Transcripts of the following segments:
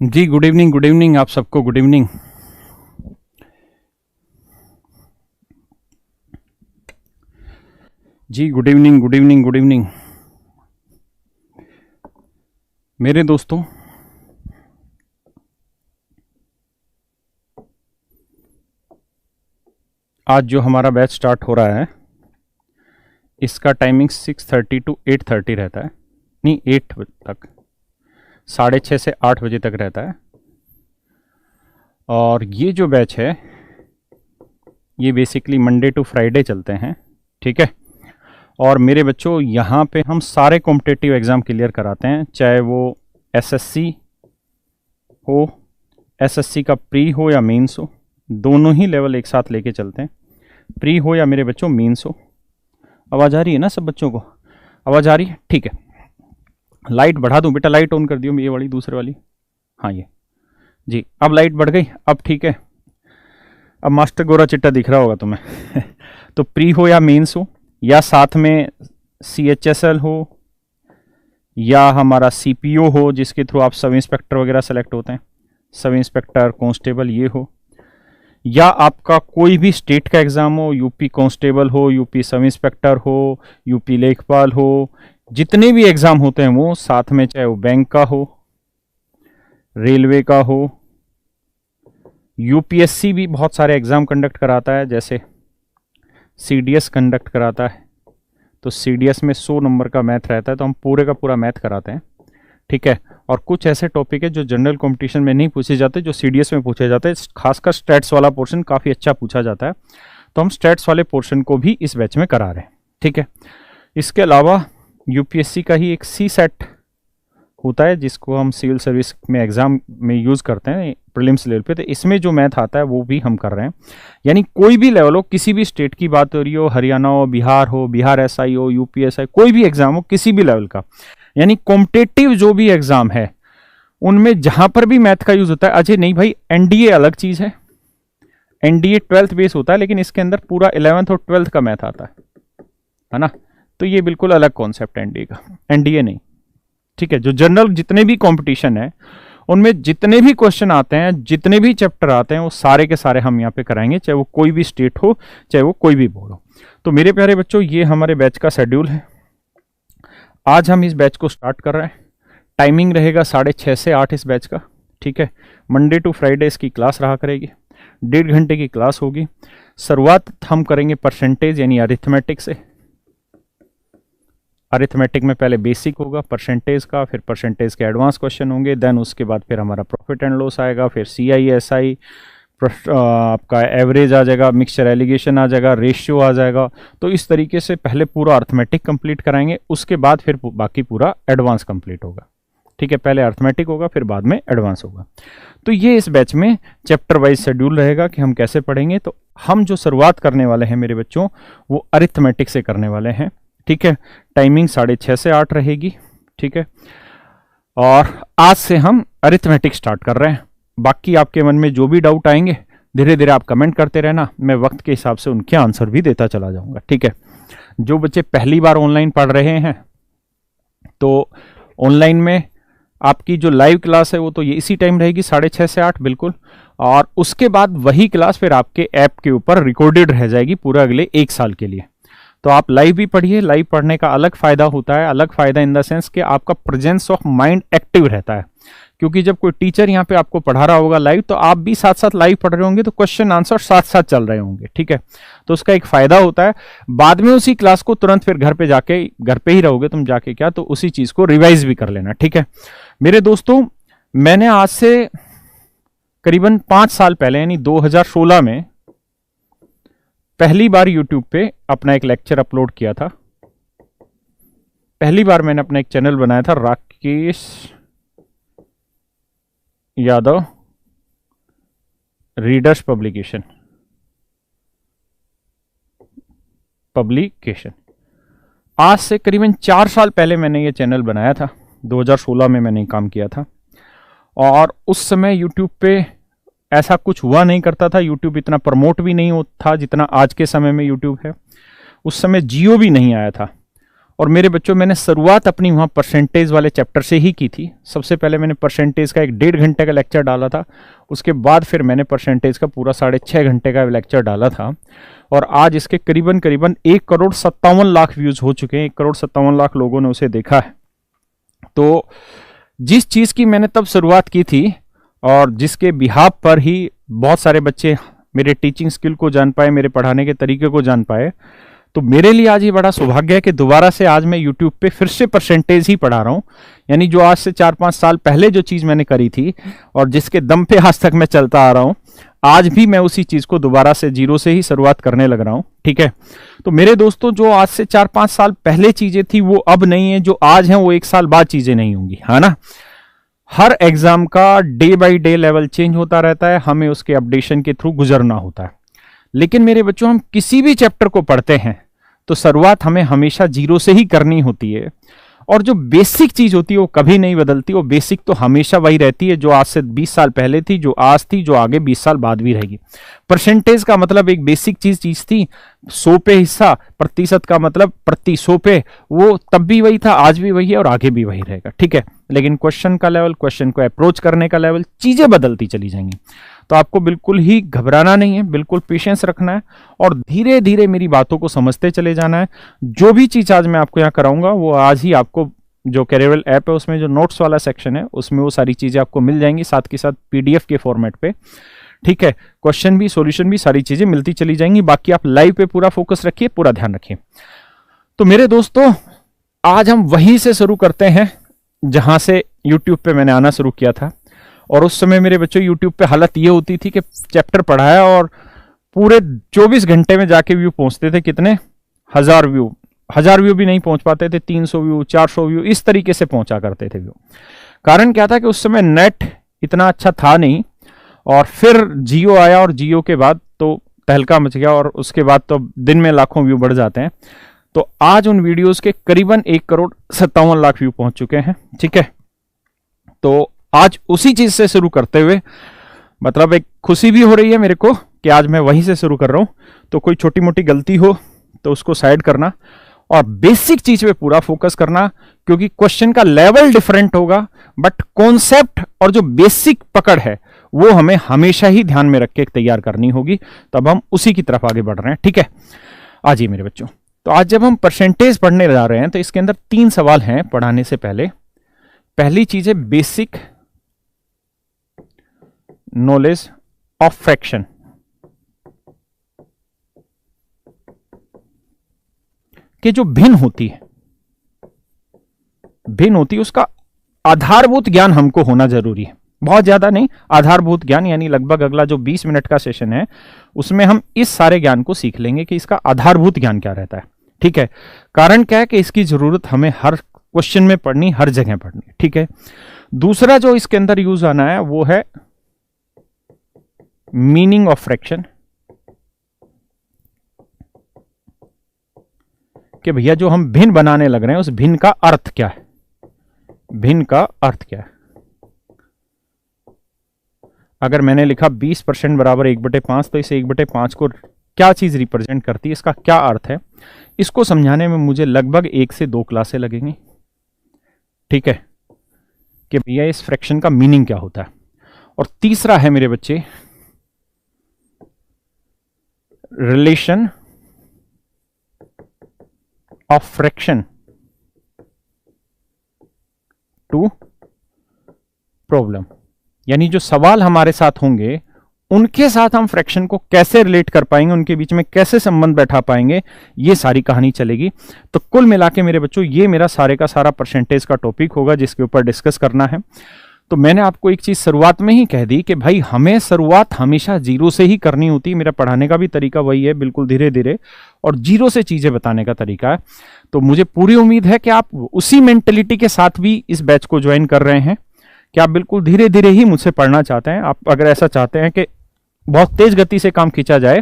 जी good evening आप सबको good evening. जी good evening मेरे दोस्तों। आज जो हमारा बैच स्टार्ट हो रहा है इसका टाइमिंग 6:30 टू 8:30 रहता है, नहीं 8 तक, 6:30 से 8 बजे तक रहता है। और ये जो बैच है ये बेसिकली मंडे टू फ्राइडे चलते हैं, ठीक है। और मेरे बच्चों यहाँ पे हम सारे कॉम्पिटिटिव एग्ज़ाम क्लियर कराते हैं, चाहे वो एसएससी हो, एसएससी का प्री हो या मेंस हो, दोनों ही लेवल एक साथ लेके चलते हैं। प्री हो या मेरे बच्चों मेंस हो। आवाज़ आ रही है ना सब बच्चों को? आवाज़ आ रही है, ठीक है। लाइट बढ़ा दूं बेटा, लाइट ऑन कर दियो, ये वाली दूसरे वाली, हाँ ये जी। अब लाइट बढ़ गई, अब ठीक है। अब मास्टर गोरा चिट्टा दिख रहा होगा तुम्हें तो प्री हो या मेंस हो या साथ में CHSL हो या हमारा CPO हो जिसके थ्रू आप सब इंस्पेक्टर वगैरह सेलेक्ट होते हैं, सब इंस्पेक्टर कांस्टेबल ये हो, या आपका कोई भी स्टेट का एग्ज़ाम हो, यूपी कांस्टेबल हो, यूपी सब इंस्पेक्टर हो, यूपी लेखपाल हो, जितने भी एग्ज़ाम होते हैं वो साथ में, चाहे वो बैंक का हो, रेलवे का हो, यूपीएससी भी बहुत सारे एग्ज़ाम कंडक्ट कराता है, जैसे CDS कंडक्ट कराता है। तो CDS में 100 नंबर का मैथ रहता है, तो हम पूरे का पूरा मैथ कराते हैं, ठीक है। और कुछ ऐसे टॉपिक है जो जनरल कंपटीशन में नहीं पूछे जाते, जो CDS में पूछे जाते हैं, खासकर स्टैट्स वाला पोर्शन काफ़ी अच्छा पूछा जाता है, तो हम स्टैट्स वाले पोर्शन को भी इस बैच में करा रहे हैं, ठीक है। इसके अलावा यूपीएससी का ही एक CSET होता है जिसको हम सिविल सर्विस में एग्ज़ाम में यूज़ करते हैं प्रीलिम्स लेवल पे, तो इसमें जो मैथ आता है वो भी हम कर रहे हैं। यानी कोई भी लेवल हो, किसी भी स्टेट की बात हो रही हो, हरियाणा हो, बिहार SI हो, यूपी SI, कोई भी एग्ज़ाम हो किसी भी लेवल का, यानी कॉम्पिटिटिव जो भी एग्ज़ाम है उनमें जहाँ पर भी मैथ का यूज़ होता है। अजय नहीं भाई, NDA अलग चीज़ है, NDA 12th बेस होता है, लेकिन इसके अंदर पूरा 11th और 12th का मैथ आता है ना। तो ये बिल्कुल अलग कॉन्सेप्ट है NDA का, NDA नहीं, ठीक है। जो जनरल जितने भी कंपटीशन है उनमें जितने भी क्वेश्चन आते हैं, जितने भी चैप्टर आते हैं, वो सारे के सारे हम यहाँ पे कराएंगे, चाहे वो कोई भी स्टेट हो, चाहे वो कोई भी बोर्ड हो। तो मेरे प्यारे बच्चों, ये हमारे बैच का शेड्यूल है। आज हम इस बैच को स्टार्ट कर रहे हैं। टाइमिंग रहेगा 6:30 से 8 इस बैच का, ठीक है। मंडे टू फ्राइडे इसकी क्लास रहा करेगी, 1.5 घंटे की क्लास होगी। शुरुआत हम करेंगे परसेंटेज यानी अरिथमेटिक से। अरिथमेटिक में पहले बेसिक होगा परसेंटेज का, फिर परसेंटेज के एडवांस क्वेश्चन होंगे, देन उसके बाद फिर हमारा प्रॉफिट एंड लॉस आएगा, फिर CI SI, आपका एवरेज आ जाएगा, मिक्सचर एलिगेशन आ जाएगा, रेशियो आ जाएगा। तो इस तरीके से पहले पूरा अर्थमेटिक कंप्लीट कराएंगे, उसके बाद फिर बाकी पूरा एडवांस कंप्लीट होगा, ठीक है। पहले अर्थमेटिक होगा, फिर बाद में एडवांस होगा। तो ये इस बैच में चैप्टर वाइज शेड्यूल रहेगा कि हम कैसे पढ़ेंगे। तो हम जो शुरुआत करने वाले हैं मेरे बच्चों, वो अरिथमेटिक से करने वाले हैं, ठीक है। टाइमिंग 6:30 से 8 रहेगी, ठीक है। और आज से हम अरिथमेटिक स्टार्ट कर रहे हैं। बाकी आपके मन में जो भी डाउट आएंगे धीरे धीरे आप कमेंट करते रहना, मैं वक्त के हिसाब से उनके आंसर भी देता चला जाऊंगा, ठीक है। जो बच्चे पहली बार ऑनलाइन पढ़ रहे हैं तो ऑनलाइन में आपकी जो लाइव क्लास है वो तो ये इसी टाइम रहेगी 6:30 से 8 बिल्कुल। और उसके बाद वही क्लास फिर आपके ऐप के ऊपर रिकॉर्डेड रह जाएगी पूरा अगले 1 साल के लिए। तो आप लाइव भी पढ़िए। लाइव पढ़ने का अलग फ़ायदा होता है, अलग फ़ायदा इन द सेंस कि आपका प्रेजेंस ऑफ माइंड एक्टिव रहता है, क्योंकि जब कोई टीचर यहाँ पे आपको पढ़ा रहा होगा लाइव, तो आप भी साथ साथ लाइव पढ़ रहे होंगे, तो क्वेश्चन आंसर साथ साथ चल रहे होंगे, ठीक है। तो उसका एक फ़ायदा होता है। बाद में उसी क्लास को तुरंत फिर घर पे जाके, घर पे ही रहोगे तुम जाके क्या, तो उसी चीज़ को रिवाइज भी कर लेना, ठीक है। मेरे दोस्तों, मैंने आज से करीबन 5 साल पहले यानी 2016 में पहली बार YouTube पे अपना एक लेक्चर अपलोड किया था। पहली बार मैंने अपना एक चैनल बनाया था, राकेश यादव रीडर्स पब्लिकेशन। आज से करीबन 4 साल पहले मैंने ये चैनल बनाया था, 2016 में मैंने काम किया था। और उस समय YouTube पे ऐसा कुछ हुआ नहीं करता था, YouTube इतना प्रमोट भी नहीं होता था जितना आज के समय में YouTube है। उस समय जियो भी नहीं आया था, और मेरे बच्चों मैंने शुरुआत अपनी वहाँ परसेंटेज वाले चैप्टर से ही की थी। सबसे पहले मैंने परसेंटेज का एक 1.5 घंटे का लेक्चर डाला था, उसके बाद फिर मैंने परसेंटेज का पूरा 6.5 घंटे का लेक्चर डाला था, और आज इसके करीबन 1,57,00,000 व्यूज़ हो चुके हैं। 1,57,00,000 लोगों ने उसे देखा है। तो जिस चीज़ की मैंने तब शुरुआत की थी और जिसके बिहाफ पर ही बहुत सारे बच्चे मेरे टीचिंग स्किल को जान पाए, मेरे पढ़ाने के तरीके को जान पाए, तो मेरे लिए आज ये बड़ा सौभाग्य है कि दोबारा से आज मैं YouTube पे फिर से परसेंटेज ही पढ़ा रहा हूँ। यानी जो आज से 4-5 साल पहले जो चीज़ मैंने करी थी और जिसके दम पे आज तक मैं चलता आ रहा हूँ, आज भी मैं उसी चीज़ को दोबारा से जीरो से ही शुरुआत करने लग रहा हूँ। ठीक है, तो मेरे दोस्तों जो आज से 4-5 साल पहले चीज़ें थी वो अब नहीं है, जो आज हैं वो 1 साल बाद चीज़ें नहीं होंगी, है ना। हर एग्जाम का day by day level change होता रहता है, हमें उसके अपडेशन के थ्रू गुजरना होता है। लेकिन मेरे बच्चों हम किसी भी चैप्टर को पढ़ते हैं तो शुरुआत हमें हमेशा जीरो से ही करनी होती है, और जो बेसिक चीज होती है वो कभी नहीं बदलती। वो बेसिक तो हमेशा वही रहती है जो आज से 20 साल पहले थी, जो आज थी, जो आगे 20 साल बाद भी रहेगी। परसेंटेज का मतलब एक बेसिक चीज थी, 100 पे हिस्सा, प्रतिशत का मतलब प्रति 100 पे, वो तब भी वही था, आज भी वही है और आगे भी वही रहेगा। ठीक है, लेकिन क्वेश्चन का लेवल, क्वेश्चन को अप्रोच करने का लेवल, चीजें बदलती चली जाएंगी। तो आपको बिल्कुल ही घबराना नहीं है, बिल्कुल पेशेंस रखना है और धीरे धीरे मेरी बातों को समझते चले जाना है। जो भी चीज आज मैं आपको यहाँ कराऊंगा वो आज ही आपको, जो कैरियर ऐप है उसमें जो नोट्स वाला सेक्शन है उसमें वो सारी चीजें आपको मिल जाएंगी, साथ के साथ PDF के फॉर्मेट पे। ठीक है, क्वेश्चन भी, सॉल्यूशन भी, सारी चीजें मिलती चली जाएंगी। बाकी आप लाइव पे पूरा फोकस रखिए, पूरा ध्यान रखिए। तो मेरे दोस्तों आज हम वहीं से शुरू करते हैं जहां से यूट्यूब पे मैंने आना शुरू किया था। और उस समय मेरे बच्चों यूट्यूब पे हालत ये होती थी कि चैप्टर पढ़ाया और पूरे 24 घंटे में जाके व्यू पहुंचते थे, कितने 1000 व्यू, 1000 व्यू भी नहीं पहुंच पाते थे, 300 व्यू, 400 व्यू, इस तरीके से पहुंचा करते थे व्यू। कारण क्या था कि उस समय नेट इतना अच्छा था नहीं, और फिर जियो आया और जियो के बाद तो तहलका मच गया, और उसके बाद तो दिन में लाखों व्यू बढ़ जाते हैं। तो आज उन वीडियोस के करीबन 1,57,00,000 व्यू पहुंच चुके हैं। ठीक है, तो आज उसी चीज से शुरू करते हुए, मतलब एक खुशी भी हो रही है मेरे को कि आज मैं वहीं से शुरू कर रहा हूं। तो कोई छोटी मोटी गलती हो तो उसको साइड करना और बेसिक चीज पे पूरा फोकस करना, क्योंकि क्वेश्चन का लेवल डिफरेंट होगा बट कॉन्सेप्ट और जो बेसिक पकड़ है वो हमें हमेशा ही ध्यान में रख के तैयार करनी होगी। तब हम उसी की तरफ आगे बढ़ रहे हैं। ठीक है, आज ही मेरे बच्चों, तो आज जब हम परसेंटेज पढ़ने जा रहे हैं तो इसके अंदर 3 सवाल हैं पढ़ाने से पहले। पहली चीज है बेसिक नॉलेज ऑफ फ्रैक्शन। कि जो भिन्न होती है उसका आधारभूत ज्ञान हमको होना जरूरी है। बहुत ज्यादा नहीं, आधारभूत ज्ञान, यानी लगभग अगला जो 20 मिनट का सेशन है उसमें हम इस सारे ज्ञान को सीख लेंगे कि इसका आधारभूत ज्ञान क्या रहता है। ठीक है, कारण क्या है कि इसकी जरूरत हमें हर क्वेश्चन में पढ़नी, हर जगह पढ़नी। ठीक है, दूसरा जो इसके अंदर यूज आना है वो है मीनिंग ऑफ फ्रैक्शन। कि भैया जो हम भिन्न बनाने लग रहे हैं उस भिन्न का अर्थ क्या है, भिन्न का अर्थ क्या है। अगर मैंने लिखा 20% बराबर 1/5, तो इस 1/5 को क्या चीज रिप्रेजेंट करती है, इसका क्या अर्थ है, इसको समझाने में मुझे लगभग 1 से 2 क्लासें लगेंगी। ठीक है, कि भैया इस फ्रैक्शन का मीनिंग क्या होता है। और तीसरा है मेरे बच्चे relation of fraction to problem. यानी जो सवाल हमारे साथ होंगे उनके साथ हम फ्रैक्शन को कैसे रिलेट कर पाएंगे, उनके बीच में कैसे संबंध बैठा पाएंगे, ये सारी कहानी चलेगी। तो कुल मिला के मेरे बच्चों ये मेरा सारे का सारा परसेंटेज का टॉपिक होगा जिसके ऊपर डिस्कस करना है। तो मैंने आपको एक चीज शुरुआत में ही कह दी कि भाई हमें शुरुआत हमेशा जीरो से ही करनी होती है। मेरा पढ़ाने का भी तरीका वही है, बिल्कुल धीरे धीरे और जीरो से चीजें बताने का तरीका है। तो मुझे पूरी उम्मीद है कि आप उसी मेंटेलिटी के साथ भी इस बैच को ज्वाइन कर रहे हैं कि आप बिल्कुल धीरे धीरे ही मुझसे पढ़ना चाहते हैं। आप अगर ऐसा चाहते हैं कि बहुत तेज गति से काम खींचा जाए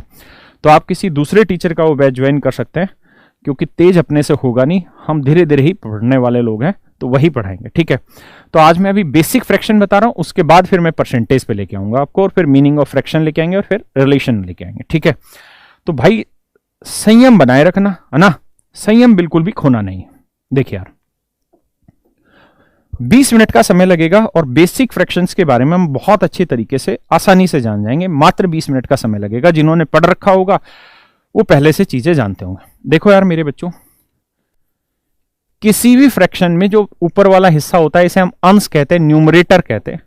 तो आप किसी दूसरे टीचर का वो बैच ज्वाइन कर सकते हैं, क्योंकि तेज अपने से होगा नहीं, हम धीरे धीरे ही पढ़ने वाले लोग हैं तो वही पढ़ाएंगे। ठीक है, तो आज मैं अभी बेसिक फ्रैक्शन बता रहा हूं, उसके बाद फिर मैं परसेंटेज पे लेके आऊंगा आपको, और फिर मीनिंग ऑफ फ्रैक्शन लेके आएंगे और फिर रिलेशन लेके आएंगे। ठीक है, तो भाई संयम बनाए रखना है ना, संयम बिल्कुल भी खोना नहीं है। देखिए यार, 20 मिनट का समय लगेगा और बेसिक फ्रैक्शंस के बारे में हम बहुत अच्छे तरीके से आसानी से जान जाएंगे। मात्र 20 मिनट का समय लगेगा। जिन्होंने पढ़ रखा होगा वो पहले से चीजें जानते होंगे। देखो यार मेरे बच्चों, किसी भी फ्रैक्शन में जो ऊपर वाला हिस्सा होता है इसे हम अंश कहते हैं, न्यूमरेटर कहते हैं,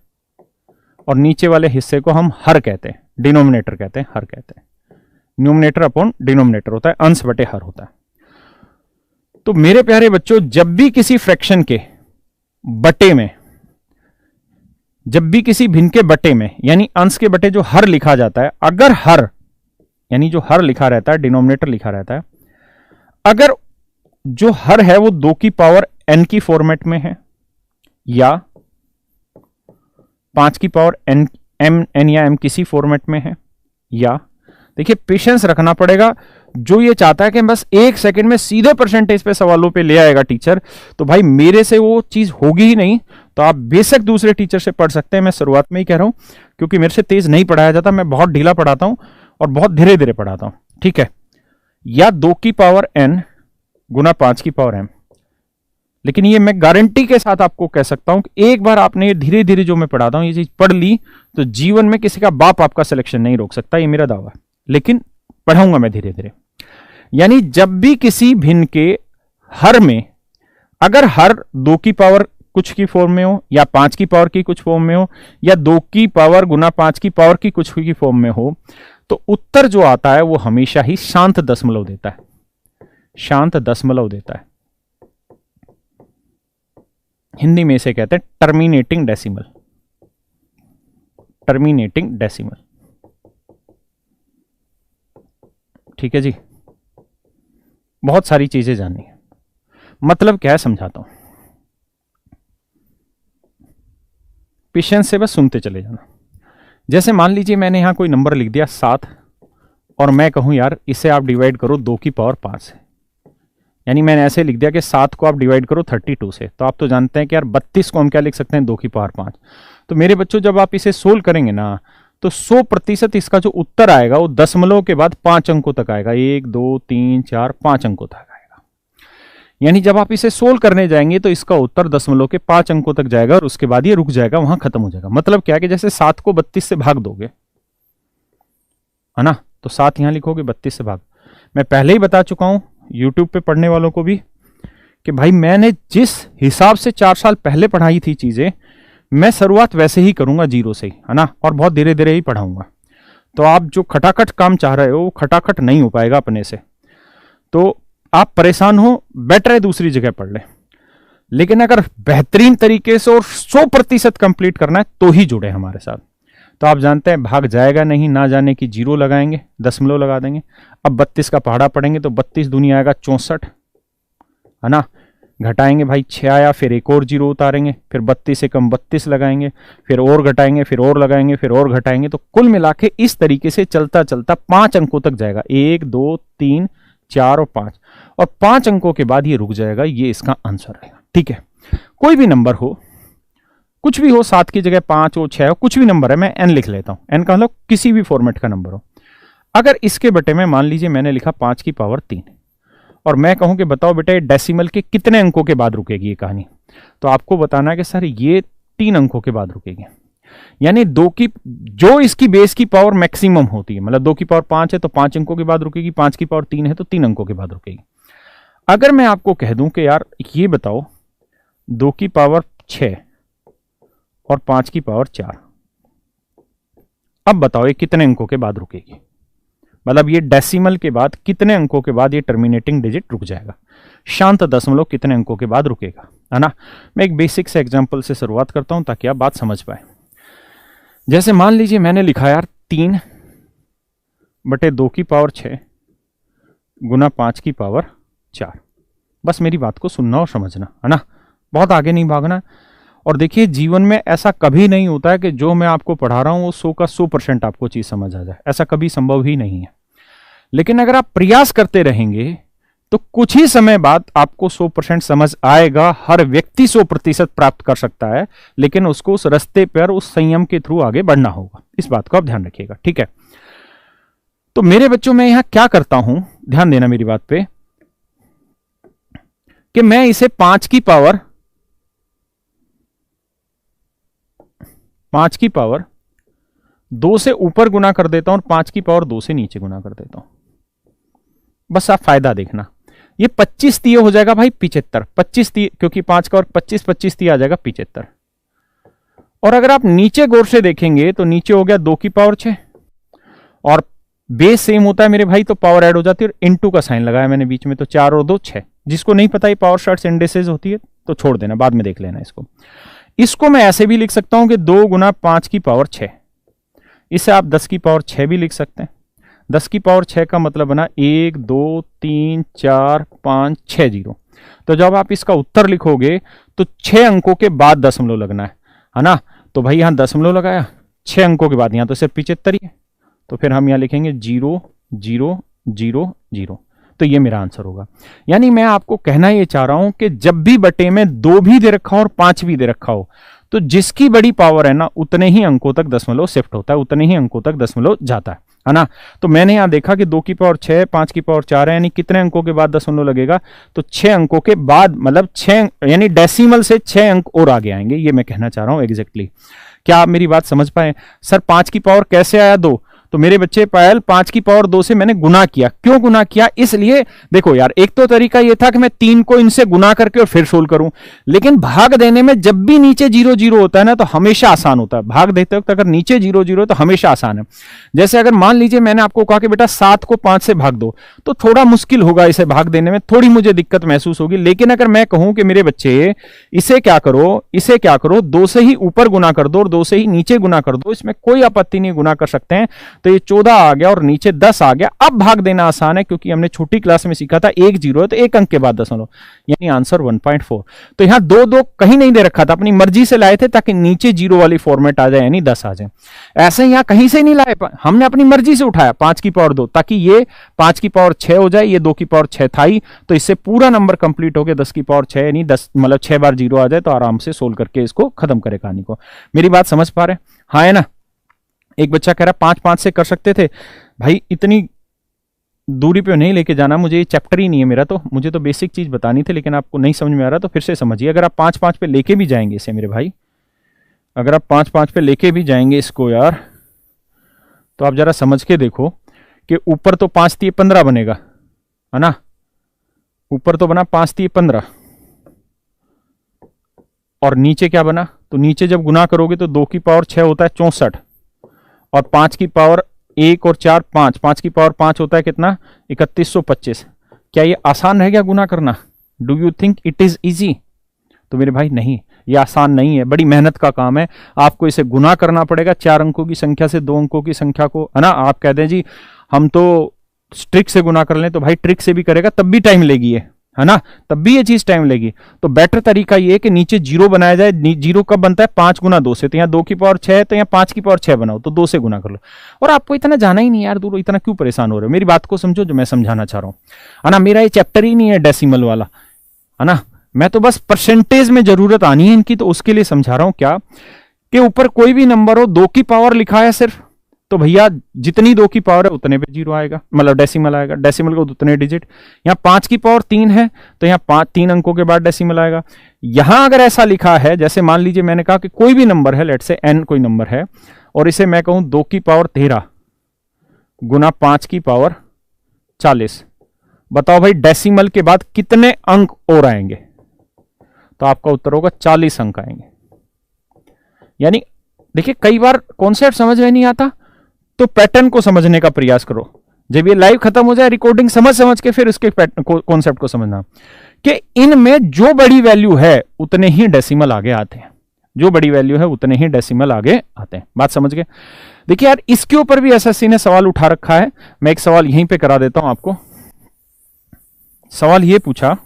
और नीचे वाले हिस्से को हम हर कहते हैं, डिनोमिनेटर कहते हैं, हर कहते हैं। न्यूमरेटर अपॉन डिनोमिनेटर होता है, अंश बटे हर होता है। तो मेरे प्यारे बच्चों, जब भी किसी फ्रैक्शन के बटे में, जब भी किसी भिन्न के बटे में, यानी अंश के बटे जो हर लिखा जाता है, अगर हर यानी जो हर लिखा रहता है, डिनोमिनेटर लिखा रहता है, अगर जो हर है वो 2 की पावर n की फॉर्मेट में है या 5 की पावर n या m किसी फॉर्मेट में है, या देखिए पेशेंस रखना पड़ेगा। जो ये चाहता है कि बस 1 सेकंड में सीधे परसेंटेज पे सवालों पे ले आएगा टीचर, तो भाई मेरे से वो चीज होगी ही नहीं। तो आप बेशक दूसरे टीचर से पढ़ सकते हैं, मैं शुरुआत में ही कह रहा हूं, क्योंकि मेरे से तेज नहीं पढ़ाया जाता, मैं बहुत ढीला पढ़ाता हूं और बहुत धीरे धीरे पढ़ाता हूं, ठीक है। या 2 की पावर n गुना 5 की पावर m। लेकिन ये मैं गारंटी के साथ आपको कह सकता हूं कि एक बार आपने धीरे धीरे जो मैं पढ़ाता हूं ये चीज पढ़ ली तो जीवन में किसी का बाप आपका सिलेक्शन नहीं रोक सकता, ये मेरा दावा है। लेकिन पढ़ाऊंगा मैं धीरे धीरे। यानी जब भी किसी भिन्न के हर में अगर हर 2 की पावर कुछ की फॉर्म में हो, या 5 की पावर की कुछ फॉर्म में हो, या 2 की पावर गुना 5 की पावर की कुछ की फॉर्म में हो, तो उत्तर जो आता है वो हमेशा ही शांत दशमलव देता है, शांत दशमलव देता है। हिंदी में इसे कहते हैं टर्मिनेटिंग डेसिमल, टर्मिनेटिंग डेसिमल, ठीक है जी। बहुत सारी चीजें जाननी है, मतलब क्या है समझाता हूं, पेशेंस से बस सुनते चले जाना। जैसे मान लीजिए मैंने यहां कोई नंबर लिख दिया 7, और मैं कहूं यार इसे आप डिवाइड करो 2 की पावर 5 से, यानी मैंने ऐसे लिख दिया कि 7 को आप डिवाइड करो 32 से, तो आप तो जानते हैं कि यार 32 को हम क्या लिख सकते हैं, 2 की पावर 5। तो मेरे बच्चों जब आप इसे सोल्व करेंगे ना, तो 100% इसका जो उत्तर आएगा वो दशमलव के बाद 5 अंकों तक आएगा, 1 2 3 4 5 अंकों तक आएगा। यानी जब आप इसे सोल्व करने जाएंगे तो इसका उत्तर दशमलव के 5 अंकों तक जाएगा और उसके बाद ये रुक जाएगा, वहां खत्म हो जाएगा। मतलब क्या कि जैसे 7 को 32 से भाग दोगे, है ना, तो 7 यहां लिखोगे, 32 से भाग। मैं पहले ही बता चुका हूं यूट्यूब पे पढ़ने वालों को भी कि भाई मैंने जिस हिसाब से 4 साल पहले पढ़ाई थी चीजें, मैं शुरुआत वैसे ही करूंगा, 0 से ही, है ना, और बहुत धीरे धीरे ही पढ़ाऊंगा। तो आप जो खटाखट काम चाह रहे हो वो खटाखट नहीं हो पाएगा अपने से। तो आप परेशान हो, बेटर है दूसरी जगह पढ़ ले। लेकिन अगर बेहतरीन तरीके से और 100% कंप्लीट करना है तो ही जुड़े हमारे साथ। तो आप जानते हैं भाग जाएगा नहीं, ना जाने की 0 लगाएंगे, दशमलव लगा देंगे। अब 32 का पहाड़ा पढ़ेंगे तो 32 दूनी आएगा 64, है ना, घटाएंगे भाई 6 आया, फिर एक और 0 उतारेंगे, फिर 32 से कम 32 लगाएंगे, फिर और घटाएंगे, फिर और लगाएंगे, फिर और घटाएंगे। तो कुल मिला के इस तरीके से चलता चलता 5 अंकों तक जाएगा, 1 2 3 4 और 5, और 5 अंकों के बाद ये रुक जाएगा। ये इसका आंसर रहेगा, ठीक है। कोई भी नंबर हो, कुछ भी हो, 7 की जगह 5 हो, 6 हो, कुछ भी नंबर है, मैं n लिख लेता हूं। n का मतलब किसी भी फॉर्मेट का नंबर हो। अगर इसके बटे में मान लीजिए मैंने लिखा 5 की पावर 3, और मैं कहूं कि बताओ बेटे डेसिमल के कितने अंकों के बाद रुकेगी ये कहानी, तो आपको बताना है कि सर ये 3 अंकों के बाद रुकेगी। यानी 2 की जो इसकी बेस की पावर मैक्सिमम होती है, मतलब 2 की पावर 5 है तो 5 अंकों के बाद रुकेगी, 5 की पावर 3 है तो 3 अंकों के बाद रुकेगी। अगर मैं आपको कह दूं कि यार ये बताओ 2 की पावर 6 और 5 की पावर 4, अब बताओ ये कितने अंकों के बाद रुकेगी, मतलब ये डेसिमल के बाद कितने अंकों के बाद ये टर्मिनेटिंग डिजिट रुक जाएगा, शांत दशमलव कितने अंकों के बाद रुकेगा, है ना। मैं एक बेसिक से एग्जांपल से शुरुआत करता हूं ताकि आप बात समझ पाए। जैसे मान लीजिए मैंने लिखा यार 3 बटे 2 की पावर 6 गुना 5 की पावर 4। बस मेरी बात को सुनना और समझना, है ना, बहुत आगे नहीं भागना। और देखिए जीवन में ऐसा कभी नहीं होता है कि जो मैं आपको पढ़ा रहा हूं वो 100 का 100% आपको चीज समझ आ जाए, ऐसा कभी संभव ही नहीं है। लेकिन अगर आप प्रयास करते रहेंगे तो कुछ ही समय बाद आपको 100% समझ आएगा। हर व्यक्ति 100% प्राप्त कर सकता है, लेकिन उसको उस रास्ते पर उस संयम के थ्रू आगे बढ़ना होगा। इस बात को आप ध्यान रखिएगा, ठीक है। तो मेरे बच्चों मैं यहां क्या करता हूं, ध्यान देना मेरी बात पे, कि मैं इसे 5 की पावर 2 से ऊपर गुना कर देता हूं और 5 की पावर 2 से नीचे गुना कर देता हूं। बस आप फायदा देखना, ये 25 तीय हो जाएगा भाई 75, 25 तीय, क्योंकि 5 का और 25 25 तीय आ जाएगा 75। और अगर आप नीचे गौर से देखेंगे तो नीचे हो गया 2 की पावर 6 और बेस सेम होता है मेरे भाई, तो पावर ऐड हो जाती है और इनटू का साइन लगाया मैंने बीच में, तो 4 और 2 6। जिसको नहीं पता ये पावर शॉर्ट्स इंडिसेस होती है तो छोड़ देना, बाद में देख लेना इसको। इसको मैं ऐसे भी लिख सकता हूं कि 2 गुना 5 की पावर 6, इसे आप 10 की पावर 6 भी लिख सकते हैं। 10 की पावर 6 का मतलब बना 1 2 3 4 5 6 जीरो। तो जब आप इसका उत्तर लिखोगे तो 6 अंकों के बाद दशमलव लगना है ना। तो भाई यहां दशमलव लगाया, 6 अंकों के बाद, यहां तो सिर्फ 75 ही है, तो फिर हम यहां लिखेंगे 0 0 0 0। तो ये मेरा आंसर होगा। यानी मैं आपको कहना ये चाह रहा हूं कि जब भी बटे में 2 भी दे रखा हो और 5 भी दे रखा हो, तो जिसकी बड़ी पावर है ना उतने ही अंकों तक दशमलव शिफ्ट होता है, उतने ही अंकों तक दशमलव जाता है ना। तो मैंने यहां देखा कि 2 की पावर 6, 5 की पावर 4 है, यानी कितने अंकों के बाद दशमलव लगेगा, तो 6 अंकों के बाद, मतलब 6 यानी डेसिमल से 6 अंक और आगे आएंगे, ये मैं कहना चाह रहा हूं एग्जैक्टली। क्या आप मेरी बात समझ पाए? सर 5 की पावर कैसे आया 2? तो मेरे बच्चे पायल 5 की पावर 2 से मैंने गुना किया। क्यों गुना किया? इसलिए देखो यार, एक तो तरीका यह था कि मैं 3 को इनसे गुना करके और फिर सोल्व करूं, लेकिन भाग देने में जब भी नीचे 0 0 होता है ना तो हमेशा आसान होता है। भाग देते वक्त अगर नीचे 0 0 तो हमेशा आसान है। जैसे अगर मान लीजिए मैंने आपको कहा कि बेटा 7 को 5 से भाग दो, तो थोड़ा मुश्किल होगा इसे भाग देने में, थोड़ी मुझे दिक्कत महसूस होगी। लेकिन अगर मैं कहूं कि मेरे बच्चे इसे क्या करो 2 से ही ऊपर गुना कर दो और 2 से ही नीचे गुना कर दो, इसमें कोई आपत्ति नहीं, गुना कर सकते हैं। तो ये 14 आ गया और नीचे 10 आ गया। अब भाग देना आसान है क्योंकि हमने छोटी क्लास में सीखा था 1 0 है तो 1 अंक के बाद दशमलव, यानी आंसर 1.4। तो यहां 2 2 कहीं नहीं दे रखा था, अपनी मर्जी से लाए थे ताकि नीचे 0 वाली फॉर्मेट आ जाए, यानी 10 आ जाए। ऐसे यहां कहीं से नहीं लाए, हमने अपनी मर्जी से उठाया 5 की पावर 2, ताकि ये 5 की पावर 6 हो जाए, ये 2 की पावर 6 था ही, तो इससे पूरा नंबर कंप्लीट हो गया 10 की पावर 6, यानी 10 मतलब 6 बार 0 आ जाए तो आराम से सोल्व करके इसको खत्म करे कहानी को। मेरी बात समझ पा रहे? हाँ है ना। एक बच्चा कह रहा 5 5 से कर सकते थे। भाई इतनी दूरी पे नहीं लेके जाना, मुझे ये चैप्टर ही नहीं है मेरा, तो मुझे तो बेसिक चीज बतानी थी, लेकिन आपको नहीं समझ में आ रहा तो फिर से समझिए। अगर आप 5 5 पे लेके भी जाएंगे इसे मेरे भाई, अगर आप 5 5 पे लेके भी जाएंगे इसको यार, तो आप जरा समझ के देखो कि ऊपर तो 5 3 15 बनेगा, है ना। ऊपर तो बना 5 3 15 और नीचे क्या बना? तो नीचे जब गुना करोगे तो 2 की पावर 6 होता है 64 और 5 की पावर 1 और 4 5, 5 की पावर 5 होता है कितना? 3125। क्या ये आसान रह गया गुना करना? Do you think it is easy? तो मेरे भाई नहीं, ये आसान नहीं है, बड़ी मेहनत का काम है। आपको इसे गुना करना पड़ेगा 4 अंकों की संख्या से 2 अंकों की संख्या को, है ना। आप कहते हैं जी हम तो ट्रिक से गुना कर लें, तो भाई ट्रिक से भी करेगा तब भी टाइम लेगी है ना, तब भी ये चीज टाइम लेगी। तो बेटर तरीका ये है कि नीचे 0 बनाया जाए। 0 कब बनता है? 5 गुना 2 से। तो यहाँ 2 की पावर 6 है तो यहाँ 5 की पावर 6 बनाओ, तो 2 से गुना कर लो। और आपको इतना जाना ही नहीं यार दूर, इतना क्यों परेशान हो रहे हो? मेरी बात को समझो जो मैं समझाना चाह रहा हूं, है ना। मेरा ये चैप्टर ही नहीं है डेसिमल वाला, है ना। मैं तो बस परसेंटेज में जरूरत आनी है इनकी, तो उसके लिए समझा रहा हूं क्या कि ऊपर कोई भी नंबर हो 2 की पावर लिखा है सिर्फ, तो भैया जितनी 2 की पावर है उतने पे 0 आएगा, मतलब डेसिमल आएगा, डेसिमल को उतने डिजिट। यहां 5 की पावर 3 है तो यहां 3 अंकों के बाद डेसिमल आएगा। यहां अगर ऐसा लिखा है, जैसे मान लीजिए मैंने कहा कि कोई भी नंबर है, लेट से n कोई नंबर है, और इसे मैं कहूं 2 की पावर 13 गुना 5 की पावर 40, बताओ भाई डेसिमल के बाद कितने अंक और आएंगे? तो आपका उत्तर होगा 40 अंक आएंगे। यानी देखिए कई बार कॉन्सेप्ट समझ में नहीं आता, तो पैटर्न को समझने का प्रयास करो। जब ये लाइव खत्म हो जाए, रिकॉर्डिंग समझ के फिर उसके कॉन्सेप्ट को समझना कि इनमें जो बड़ी वैल्यू है उतने ही डेसिमल आगे आते हैं, जो बड़ी वैल्यू है उतने ही डेसिमल आगे आते हैं। बात समझ गए? देखिए यार इसके ऊपर भी एसएससी ने सवाल उठा रखा है, मैं एक सवाल यहीं पे करा देता हूं आपको। सवाल ये पूछा,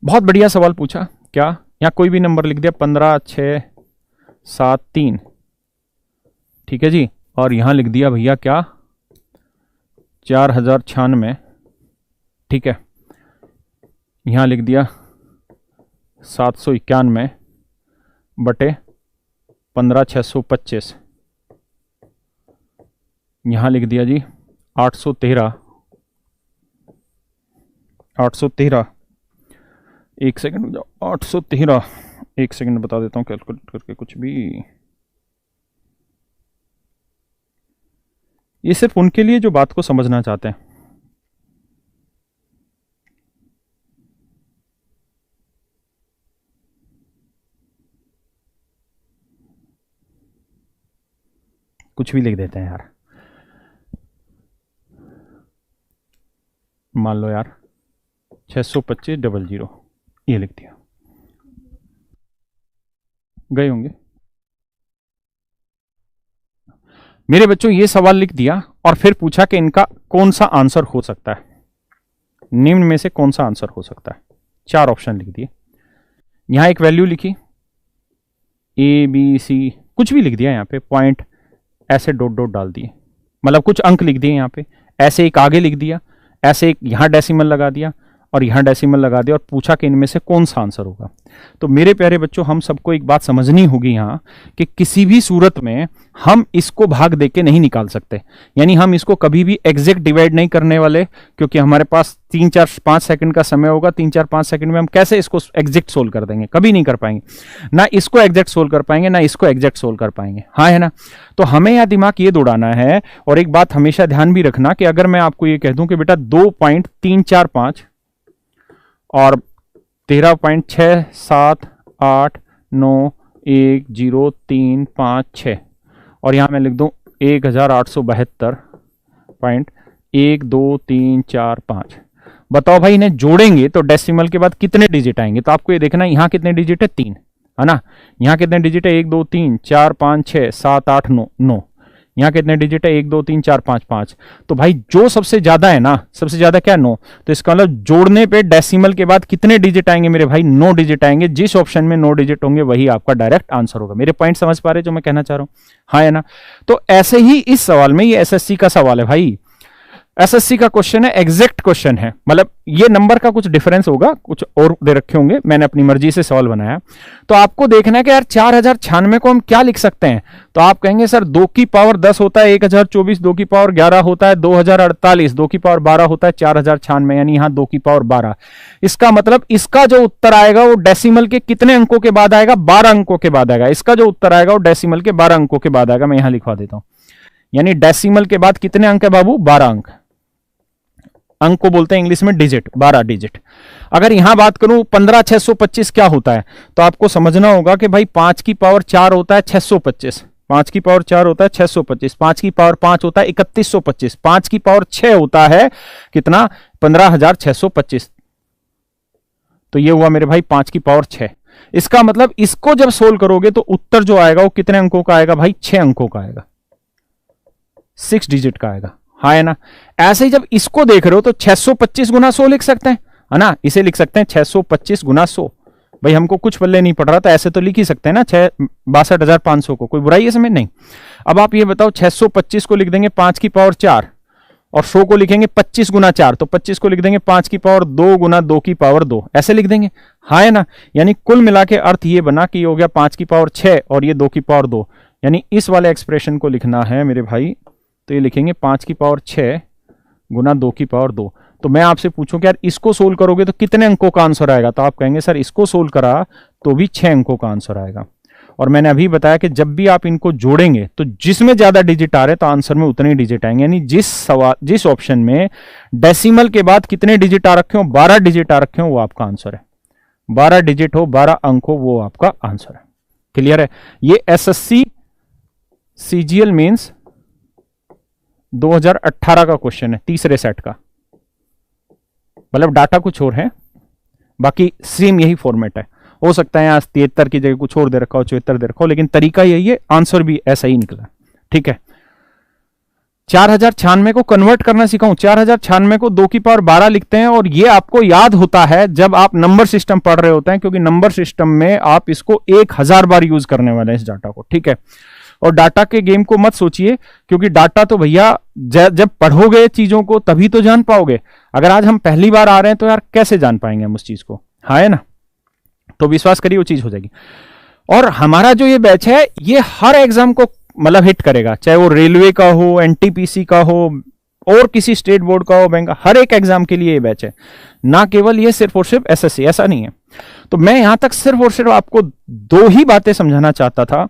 बहुत बढ़िया सवाल पूछा, क्या यहां कोई भी नंबर लिख दिया 15 6 7 3, ठीक है जी, और यहां लिख दिया भैया क्या 4096, ठीक है। यहां लिख दिया 791 बटे 15625, यहां लिख दिया जी 813 एक सेकंड हो जाओ, 813, एक सेकंड बता देता हूँ कैलकुलेट करके कुछ भी। ये सिर्फ उनके लिए जो बात को समझना चाहते हैं। कुछ भी लिख देते हैं यार, मान लो यार 625,000 ये लिख दिया, गए होंगे मेरे बच्चों। ये सवाल लिख दिया और फिर पूछा कि इनका कौन सा आंसर हो सकता है, निम्न में से कौन सा आंसर हो सकता है। 4 ऑप्शन लिख दिए, यहां एक वैल्यू लिखी ए बी सी, कुछ भी लिख दिया यहां पे, पॉइंट ऐसे डॉट डॉट डाल दिए, मतलब कुछ अंक लिख दिए यहां पे, ऐसे एक आगे लिख दिया, ऐसे एक यहां डेसिमल लगा दिया और यहां डेसिमल लगा दिया और पूछा कि इनमें से कौन सा आंसर होगा। तो मेरे प्यारे बच्चों, हम सबको एक बात समझनी होगी यहां कि किसी भी सूरत में हम इसको भाग देके नहीं निकाल सकते, यानी हम इसको कभी भी एग्जैक्ट डिवाइड नहीं करने वाले, क्योंकि हमारे पास 3-4-5 सेकंड का समय होगा। 3-4-5 सेकंड में हम कैसे इसको एग्जैक्ट सोल्व कर देंगे, कभी नहीं कर पाएंगे, ना इसको एग्जैक्ट सोल्व कर पाएंगे ना इसको एग्जैक्ट सोल्व कर पाएंगे, हाँ है ना। तो हमें यह दिमाग ये दौड़ाना है। और एक बात हमेशा ध्यान भी रखना कि अगर मैं आपको ये कह दूं कि बेटा 2.345 और 13.67891035 और यहां मैं लिख दूं 1872.12345। बताओ भाई, इन्हें जोड़ेंगे तो डेसिमल के बाद कितने डिजिट आएंगे। तो आपको ये देखना, यहां कितने डिजिट है, 3 है ना। यहां कितने डिजिट है, 1 2 3 4 5 6 7 8 9 9। यहां कितने डिजिट है, 1 2 3 4 5 5। तो भाई जो सबसे ज्यादा है ना, सबसे ज्यादा क्या, 9। तो इसका मतलब जोड़ने पे डेसिमल के बाद कितने डिजिट आएंगे मेरे भाई, 9 डिजिट आएंगे। जिस ऑप्शन में 9 डिजिट होंगे वही आपका डायरेक्ट आंसर होगा। मेरे पॉइंट समझ पा रहे जो मैं कहना चाह रहा हूं, हाँ है ना। तो ऐसे ही इस सवाल में, ये एसएससी का सवाल है भाई, एसएससी का क्वेश्चन है, एग्जैक्ट क्वेश्चन है, मतलब ये नंबर का कुछ डिफरेंस होगा, कुछ और दे रखे होंगे, मैंने अपनी मर्जी से सवाल बनाया। तो आपको देखना है कि यार 4096 को हम क्या लिख सकते हैं। तो आप कहेंगे सर 2 की पावर 10 होता है 1024, 2 की पावर 11 होता है 2048, 2 की पावर 12 होता है 4096, यानी यहां 2 की पावर 12। इसका मतलब इसका जो उत्तर आएगा वो डेसिमल के कितने अंकों के बाद आएगा, 12 अंकों के बाद आएगा। इसका जो उत्तर आएगा वो डेसिमल के 12 अंकों के बाद आएगा। मैं यहां लिखवा देता हूं, यानी डेसिमल के बाद कितने अंक है बाबू, 12 अंक। अंक को बोलते हैं इंग्लिश में डिजिट, 12 डिजिट। अगर यहां बात करूं 15,625 क्या होता है, तो आपको समझना होगा कि भाई 5 की पावर 4 होता है 625, 5 की पावर 4 होता है 625, 5 की पावर 5 होता है 3125, 5 की पावर 6 होता है कितना, 15,625। तो ये हुआ मेरे भाई 5 की पावर 6। इसका मतलब इसको जब सोल्व करोगे तो उत्तर जो आएगा वो कितने अंकों का आएगा भाई, 6 अंकों का आएगा, 6 डिजिट का आएगा, हाँ है ना। ऐसे ही जब इसको देख रहे हो तो 625 गुना 100 लिख सकते हैं, है ना। इसे लिख सकते हैं 625 गुना 100। भाई हमको कुछ पल्ले नहीं पड़ रहा था, ऐसे तो लिख ही सकते हैं ना, 62,500 को, कोई बुराई है इसमें नहीं। अब आप ये बताओ 625 को लिख देंगे 5 की पावर 4 और 100 को लिखेंगे 25 गुना 4, तो 25 को लिख देंगे 5 की पावर 2 गुना 2 की पावर 2, ऐसे लिख देंगे, हाँ है ना। यानी कुल मिला के अर्थ ये बना कि ये हो गया 5 की पावर 6 और ये 2 की पावर 2, यानी इस वाले एक्सप्रेशन को लिखना है मेरे भाई, तो ये लिखेंगे 5 की पावर 6 गुना 2 की पावर 2। तो मैं आपसे पूछूं कि यार इसको सोल्व करोगे तो कितने अंकों का आंसर आएगा, तो आप कहेंगे सर इसको सोल्व करा तो भी 6 अंकों का आंसर आएगा। और मैंने अभी बताया कि जब भी आप इनको जोड़ेंगे तो जिसमें ज्यादा डिजिट आ रहे तो आंसर में उतने ही डिजिट आएंगे, यानी जिस ऑप्शन में डेसिमल के बाद कितने डिजिट आ रखे हो, 12 डिजिट आ रखे हो, वो आपका आंसर है। 12 डिजिट हो, 12 अंक हो, वो आपका आंसर है। क्लियर है। ये एसएससी सीजीएल मींस 2018 का क्वेश्चन है, तीसरे सेट का, मतलब डाटा कुछ और है, बाकी सेम यही फॉर्मेट है। हो सकता है यहां 73 की जगह कुछ और दे रखा हो, 74 दे रखा हो, लेकिन तरीका यही है, आंसर भी ऐसा ही निकला। ठीक है। 4096 को कन्वर्ट करना सिखाऊं, 4096 को 2 की पावर 12 लिखते हैं, और ये आपको याद होता है जब आप नंबर सिस्टम पढ़ रहे होते हैं, क्योंकि नंबर सिस्टम में आप इसको 1000 बार यूज करने वाले हैं इस डाटा को। ठीक है। और डाटा के गेम को मत सोचिए, क्योंकि डाटा तो भैया जब पढ़ोगे चीजों को तभी तो जान पाओगे। अगर आज हम पहली बार आ रहे हैं तो यार कैसे जान पाएंगे हम उस चीज को, हाँ है ना। तो विश्वास करिए वो चीज हो जाएगी। और हमारा जो ये बैच है ये हर एग्जाम को मतलब हिट करेगा, चाहे वो रेलवे का हो, एनटीपीसी का हो, और किसी स्टेट बोर्ड का हो, बैंक का, हर एक एग्जाम के लिए ये बैच है, ना केवल ये सिर्फ और सिर्फ एसएससी, ऐसा नहीं है। तो मैं यहां तक सिर्फ और सिर्फ आपको दो ही बातें समझाना चाहता था।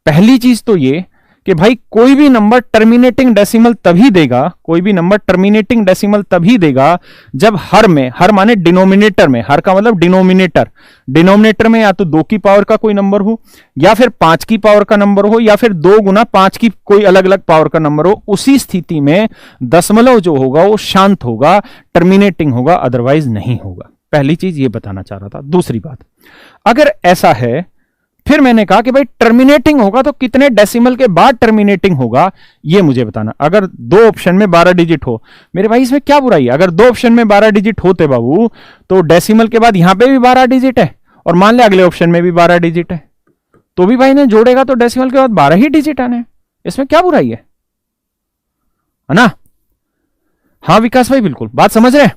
पहली चीज तो ये कि भाई कोई भी नंबर टर्मिनेटिंग डेसिमल तभी देगा, कोई भी नंबर टर्मिनेटिंग डेसिमल तभी देगा जब हर में, हर माने डिनोमिनेटर में, हर का मतलब डिनोमिनेटर, डिनोमिनेटर में या तो 2 की पावर का कोई नंबर हो, या फिर 5 की पावर का नंबर हो, या फिर 2 गुना 5 की कोई अलग अलग पावर का नंबर हो। उसी स्थिति में दशमलव जो होगा वो शांत होगा, टर्मिनेटिंग होगा, अदरवाइज नहीं होगा। पहली चीज ये बताना चाह रहा था। दूसरी बात, अगर ऐसा है, फिर मैंने कहा कि भाई टर्मिनेटिंग होगा तो कितने डेसिमल के बाद टर्मिनेटिंग होगा, ये मुझे बताना। अगर दो ऑप्शन में 12 डिजिट हो, मेरे भाई इसमें क्या बुराई है? अगर दो ऑप्शन में 12 डिजिट होते बाबू, तो डेसिमल के बाद यहां पे भी 12 डिजिट है, और मान ले अगले ऑप्शन में भी 12 डिजिट है, तो भी भाई ने जोड़ेगा तो डेसिमल के बाद 12 ही डिजिट आने हैं। इसमें क्या बुराई है ना? हाँ विकास भाई, बिल्कुल बात समझ रहे हैं।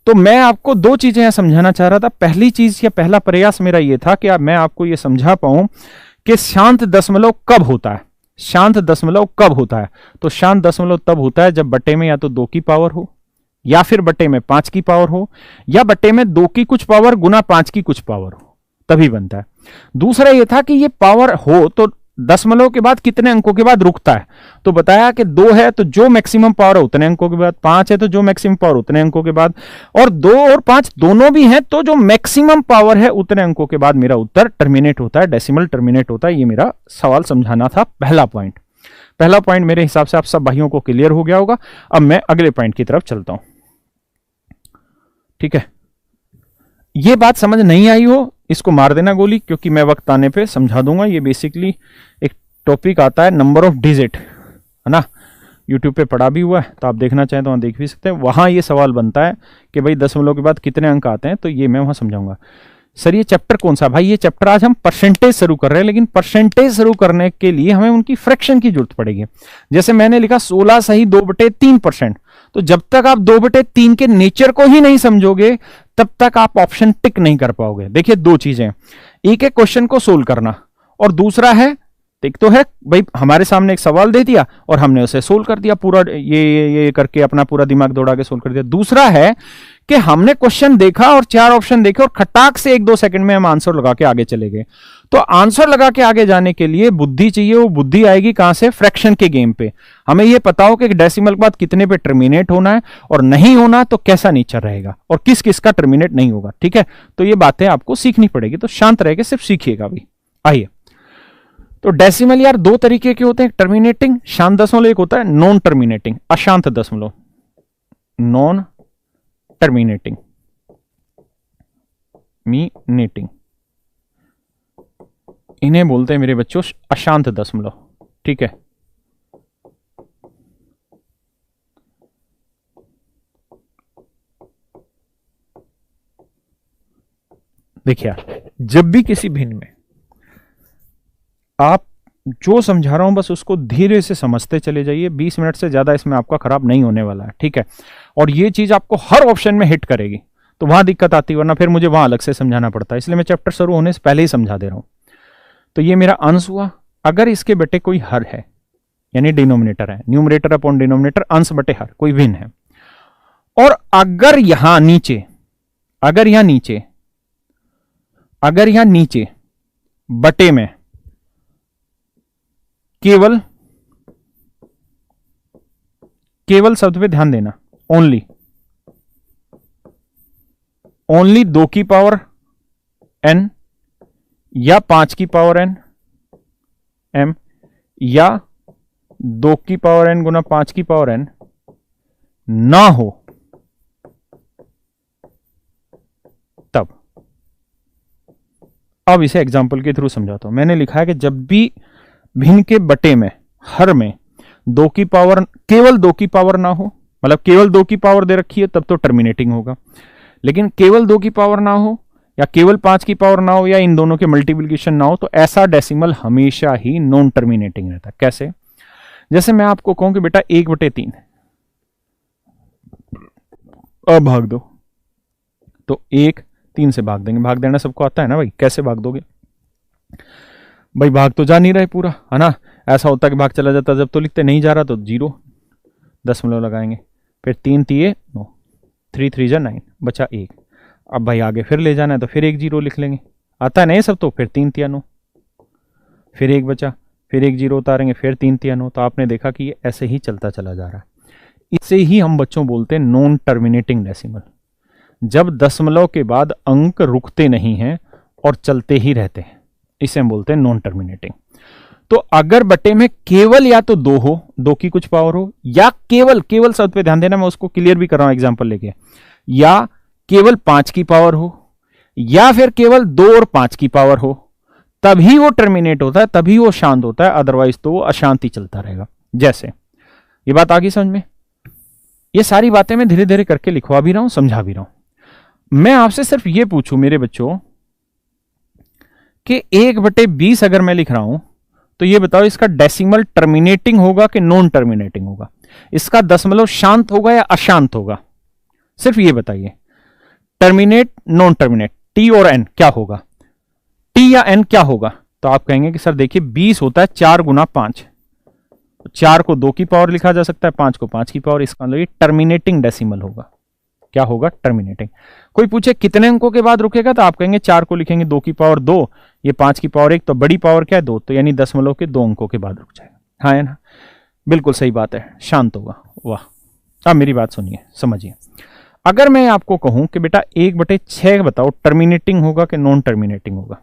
तो मैं आपको दो चीजें यहां समझाना चाह रहा था। पहली चीज या पहला प्रयास मेरा यह था कि मैं आपको यह समझा पाऊं कि शांत दशमलव कब होता है। शांत दशमलव कब होता है? तो शांत दशमलव तब होता है जब बटे में या तो 2 की पावर हो, या फिर बटे में 5 की पावर हो, या बटे में 2 की कुछ पावर गुना 5 की कुछ पावर हो, तभी बनता है। दूसरा यह था कि ये पावर हो तो दशमलव के बाद कितने अंकों के बाद रुकता है। तो बताया कि 2 है तो जो मैक्सिमम पावर है उतने अंकों के बाद, 5 है तो जो मैक्सिमम पावर उतने अंकों के बाद, और 2 और 5 दोनों भी हैं तो जो मैक्सिमम पावर है उतने अंकों के बाद मेरा उत्तर टर्मिनेट होता है, डेसिमल टर्मिनेट होता है। ये मेरा सवाल समझाना था, पहला पॉइंट। पहला पॉइंट मेरे हिसाब से आप सब भाइयों को क्लियर हो गया होगा। अब मैं अगले पॉइंट की तरफ चलता हूं, ठीक है। ये बात समझ नहीं आई हो, इसको मार देना गोली, क्योंकि मैं वक्त आने पे समझा दूंगा। ये बेसिकली एक टॉपिक आता है नंबर ऑफ डिजिट, है ना, यूट्यूब पे पढ़ा भी हुआ है, तो आप देखना चाहें तो वहां देख भी सकते हैं। वहां ये सवाल बनता है कि भाई दशमलव के बाद कितने अंक आते हैं, तो ये मैं वहां समझाऊंगा। सर ये चैप्टर कौन सा? भाई ये चैप्टर आज हम परसेंटेज शुरू कर रहे हैं, लेकिन परसेंटेज शुरू करने के लिए हमें उनकी फ्रैक्शन की जरूरत पड़ेगी। जैसे मैंने लिखा 16 सही 2/3%, तो जब तक आप 2/3 के नेचर को ही नहीं समझोगे तब तक आप ऑप्शन टिक नहीं कर पाओगे। देखिए दो चीजें, एक है क्वेश्चन को सोल्व करना, और दूसरा है, एक तो है भाई हमारे सामने एक सवाल दे दिया और हमने उसे सोल्व कर दिया, पूरा ये करके अपना पूरा दिमाग दौड़ा के सोल्व कर दिया। दूसरा है कि हमने क्वेश्चन देखा और 4 ऑप्शन देखे और खटाक से 1-2 सेकंड में हम आंसर लगा के आगे चले गए। तो आंसर लगा के आगे जाने के लिए बुद्धि चाहिए। वो बुद्धि आएगी कहां से? फ्रैक्शन के गेम पे। हमें यह पता हो कि डेसिमल के बाद कितने पे टर्मिनेट होना है, और नहीं होना तो कैसा नेचर रहेगा, और किस किस का टर्मिनेट नहीं होगा, ठीक है। तो ये बातें आपको सीखनी पड़ेगी, तो शांत रह के सिर्फ सीखिएगा भाई। आइए, तो डेसिमल यार दो तरीके के होते हैं, टर्मिनेटिंग शांत दशमलव, एक होता है नॉन टर्मिनेटिंग अशांत दशमलव, नॉन टर्मिनेटिंग मीनेटिंग, इन्हें बोलते हैं मेरे बच्चों अशांत दशमलव, ठीक है। देखिए जब भी किसी भिन्न में आप जो समझा रहा हूं बस उसको धीरे से समझते चले जाइए। 20 मिनट से ज्यादा इसमें आपका खराब नहीं होने वाला है, ठीक है। और ये चीज आपको हर ऑप्शन में हिट करेगी, तो वहां दिक्कत आती है, वरना फिर मुझे वहां अलग से समझाना पड़ता है। इसलिए मैं चैप्टर शुरू होने से पहले ही समझा दे रहा हूं। तो ये मेरा अंश हुआ। अगर इसके बटे कोई हर है, यानी डिनोमिनेटर है, न्यूमरेटर अपॉन डिनोमिनेटर, अंश बटे हर, कोई भिन्न है, और अगर यहां नीचे बटे में केवल शब्द पे ध्यान देना, ओनली 2 की पावर n या 5 की पावर n m या 2 की पावर n गुना 5 की पावर n ना हो, तब अब इसे एग्जाम्पल के थ्रू समझाता हूं। मैंने लिखा है कि जब भी भिन्न के बटे में हर में 2 की पावर, केवल 2 की पावर ना हो, मतलब केवल 2 की पावर दे रखी है तब तो टर्मिनेटिंग होगा, लेकिन केवल 2 की पावर ना हो या केवल 5 की पावर ना हो या इन दोनों के मल्टीप्लिकेशन ना हो, तो ऐसा डेसिमल हमेशा ही नॉन टर्मिनेटिंग रहता है। कैसे? जैसे मैं आपको कहूं कि बेटा 1/3 अब भाग दो, तो 1 3 से भाग देंगे। भाग देना सबको आता है ना भाई, कैसे भाग दोगे भाई? भाग तो जा नहीं रहे पूरा, है ना। ऐसा होता कि भाग चला जाता, जब तो लिखते नहीं जा रहा तो 0 दशमलव लगाएंगे, फिर 3 3 9, 3 3 9, बचा 1। अब भाई आगे फिर ले जाना है तो फिर एक जीरो लिख लेंगे, आता है ना ये सब, तो फिर 3 तिया 9, फिर एक बचा, फिर एक जीरो उतारेंगे, फिर 3 तिया 9। तो आपने देखा कि ये ऐसे ही चलता चला जा रहा है। इसे ही हम बच्चों बोलते हैं नॉन टर्मिनेटिंग डेसिमल, जब दशमलव के बाद अंक रुकते नहीं हैं और चलते ही रहते हैं, इसे हम बोलते हैं नॉन टर्मिनेटिंग। तो अगर बटे में केवल या तो 2 हो, 2 की कुछ पावर हो, या केवल शब्द पे ध्यान देना, मैं उसको क्लियर भी कर रहा हूं एग्जांपल लेके, या केवल 5 की पावर हो, या फिर केवल 2 और 5 की पावर हो, तभी वो टर्मिनेट होता है, तभी वो शांत होता है, अदरवाइज तो वो अशांति चलता रहेगा। जैसे ये बात आ गई समझ में? ये सारी बातें मैं धीरे धीरे करके लिखवा भी रहा हूं, समझा भी रहा हूं। मैं आपसे सिर्फ ये पूछूं मेरे बच्चों कि 1/20 अगर मैं लिख रहा हूं तो ये बताओ इसका डेसिमल टर्मिनेटिंग होगा कि नॉन टर्मिनेटिंग होगा? इसका दशमलव शांत होगा या अशांत होगा? सिर्फ ये बताइए, टर्मिनेट नॉन टर्मिनेट, टी और एन क्या होगा, टी या एन क्या होगा? तो आप कहेंगे कि सर देखिए 20 होता है 4 गुना 5, 4 को 2 की पावर लिखा जा सकता है, 5 को 5 की पावर, इसका मतलब ये टर्मिनेटिंग डेसिमल होगा। क्या होगा? टर्मिनेटिंग। कोई पूछे कितने अंकों के बाद रुकेगा, तो आप कहेंगे 4 को लिखेंगे 2 की पावर 2, ये 5 की पावर 1, तो बड़ी पावर क्या है 2, तो यानी दशमलव के 2 अंकों के बाद रुक जाएगा। हाँ है ना, बिल्कुल सही बात है, शांत होगा। वाह, अब मेरी बात सुनिए, समझिए। अगर मैं आपको कहूं कि बेटा 1/6 बताओ टर्मिनेटिंग होगा कि नॉन टर्मिनेटिंग होगा,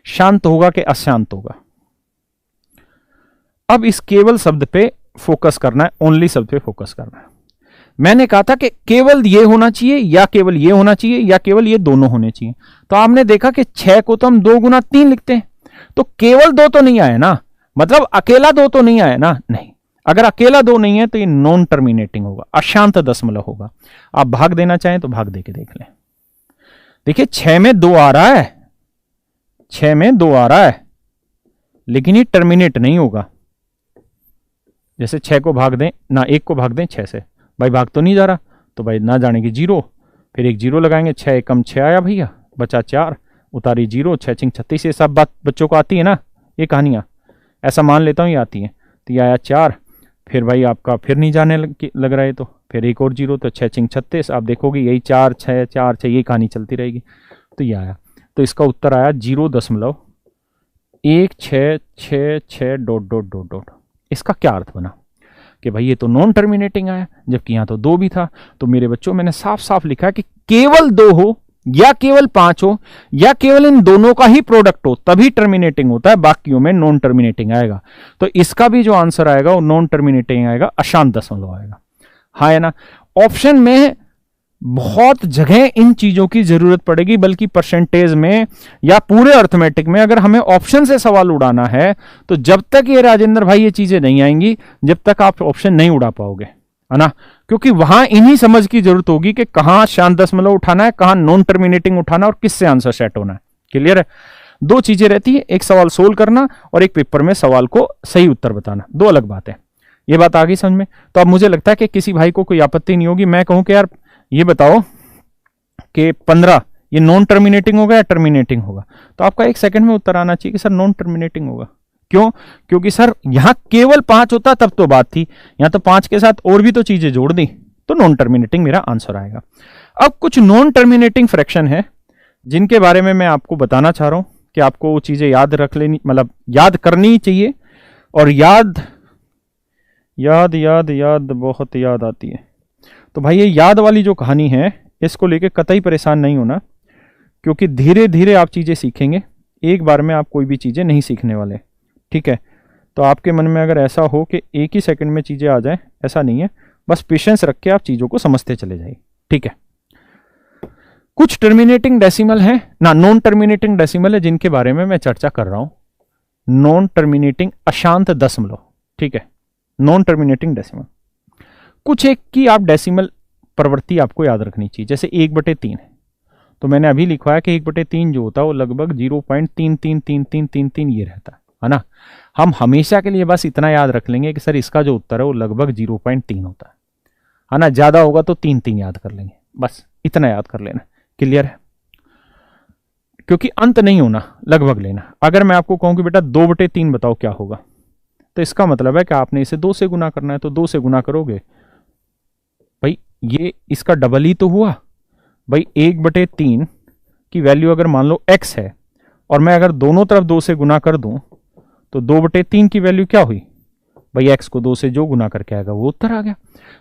शांत होगा कि अशांत होगा? अब इस केवल शब्द पे फोकस करना है, ओनली शब्द पे फोकस करना है। मैंने कहा था कि केवल ये होना चाहिए, या केवल ये होना चाहिए, या केवल ये दोनों होने चाहिए। तो आपने देखा कि 6 को तो हम 2 गुना 3 लिखते हैं, तो केवल 2 तो नहीं आया ना, मतलब अकेला 2 तो नहीं आया ना, नहीं। अगर अकेला 2 नहीं है तो ये नॉन टर्मिनेटिंग होगा, अशांत दशमलव होगा। आप भाग देना चाहें तो भाग दे के देख लें। देखिए 6 में 2 आ रहा है, 6 में 2 आ रहा है, लेकिन ये टर्मिनेट नहीं होगा। जैसे 6 को भाग दें ना, 1 को भाग दें 6 से, भाई भाग तो नहीं जा रहा, तो भाई ना जाने की 0, फिर एक 0 लगाएंगे, 6 एकम 6 आया भैया, बचा 4, उतारी 0, 6 छिंग 36। ये सब बात बच्चों को आती है ना, ये कहानियां, ऐसा मान लेता हूं ये आती है। तो ये आया 4, फिर भाई आपका फिर नहीं जाने लग रहा है, तो फिर एक और 0, तो 6 छिंग 36। आप देखोगे यही 4 6 4 6 ये कहानी चलती रहेगी। तो ये आया, तो इसका उत्तर आया 0.1666... इसका क्या अर्थ बना कि भाई ये तो नॉन टर्मिनेटिंग आया, जबकि यहां तो 2 भी था। तो मेरे बच्चों मैंने साफ साफ लिखा है कि केवल 2 हो, या केवल 5 हो, या केवल इन दोनों का ही प्रोडक्ट हो, तभी टर्मिनेटिंग होता है, बाकियों में नॉन टर्मिनेटिंग आएगा। तो इसका भी जो आंसर आएगा वो नॉन टर्मिनेटिंग आएगा, अशांत दशमलव आएगा। हाँ है ना, ऑप्शन में बहुत जगह इन चीजों की जरूरत पड़ेगी, बल्कि परसेंटेज में या पूरे अर्थमेटिक में अगर हमें ऑप्शन से सवाल उड़ाना है, तो जब तक ये राजेंद्र भाई ये चीजें नहीं आएंगी, जब तक आप ऑप्शन नहीं उड़ा पाओगे, है ना। क्योंकि वहां इन्हीं समझ की जरूरत होगी कि कहां शांत दशमलव उठाना है, कहां नॉन टर्मिनेटिंग उठाना, और किससे आंसर सेट होना है। क्लियर है? 2 चीजें रहती है, एक सवाल सोल्व करना और एक पेपर में सवाल को सही उत्तर बताना, 2 अलग बात है। ये बात आ गई समझ में? तो अब मुझे लगता है कि किसी भाई को कोई आपत्ति नहीं होगी, मैं कहूं कि यार ये बताओ कि 15 ये नॉन टर्मिनेटिंग होगा या टर्मिनेटिंग होगा? तो आपका 1 सेकंड में उत्तर आना चाहिए कि सर नॉन टर्मिनेटिंग होगा। क्यों? क्योंकि सर यहां केवल 5 होता तब तो बात थी, यहां तो 5 के साथ और भी तो चीजें जोड़ दी, तो नॉन टर्मिनेटिंग मेरा आंसर आएगा। अब कुछ नॉन टर्मिनेटिंग फ्रैक्शन है जिनके बारे में मैं आपको बताना चाह रहा हूं कि आपको वो चीजें याद रख लेनी, मतलब याद करनी चाहिए, और याद बहुत याद आती है। तो भाई ये याद वाली जो कहानी है, इसको लेके कतई परेशान नहीं होना, क्योंकि धीरे धीरे आप चीजें सीखेंगे, एक बार में आप कोई भी चीजें नहीं सीखने वाले, ठीक है। तो आपके मन में अगर ऐसा हो कि एक ही सेकंड में चीजें आ जाएं, ऐसा नहीं है, बस पेशेंस रख के आप चीजों को समझते चले जाइए, ठीक है। कुछ टर्मिनेटिंग डेसिमल है ना, नॉन टर्मिनेटिंग डेसिमल है, जिनके बारे में मैं चर्चा कर रहा हूं। नॉन टर्मिनेटिंग अशांत दशमलव, ठीक है, नॉन टर्मिनेटिंग डेसिमल। कुछ एक की आप डेसिमल प्रवृत्ति आपको याद रखनी चाहिए, जैसे 1/3 है, तो मैंने अभी लिखवाया कि 1/3 जो होता है वो लगभग 0.333333 ये रहता है ना। हम हमेशा के लिए बस इतना याद रख लेंगे कि सर इसका जो उत्तर है वो लगभग 0.3 होता है ना। ज्यादा होगा तो 3 याद कर लेंगे, बस इतना याद कर लेना। क्लियर है? क्योंकि अंत नहीं होना, लगभग लेना। अगर मैं आपको कहूं कि बेटा 2/3 बताओ क्या होगा, तो इसका मतलब है कि आपने इसे 2 से गुना करना है, तो 2 से गुना करोगे भाई, ये इसका डबल ही तो हुआ भाई। 1/3 की वैल्यू अगर मान लो x है और मैं अगर दोनों तरफ 2 से गुना कर दूं तो 2/3 की वैल्यू क्या हुई भाई, x को 2 से जो गुना करके आएगा वो उत्तर आ गया।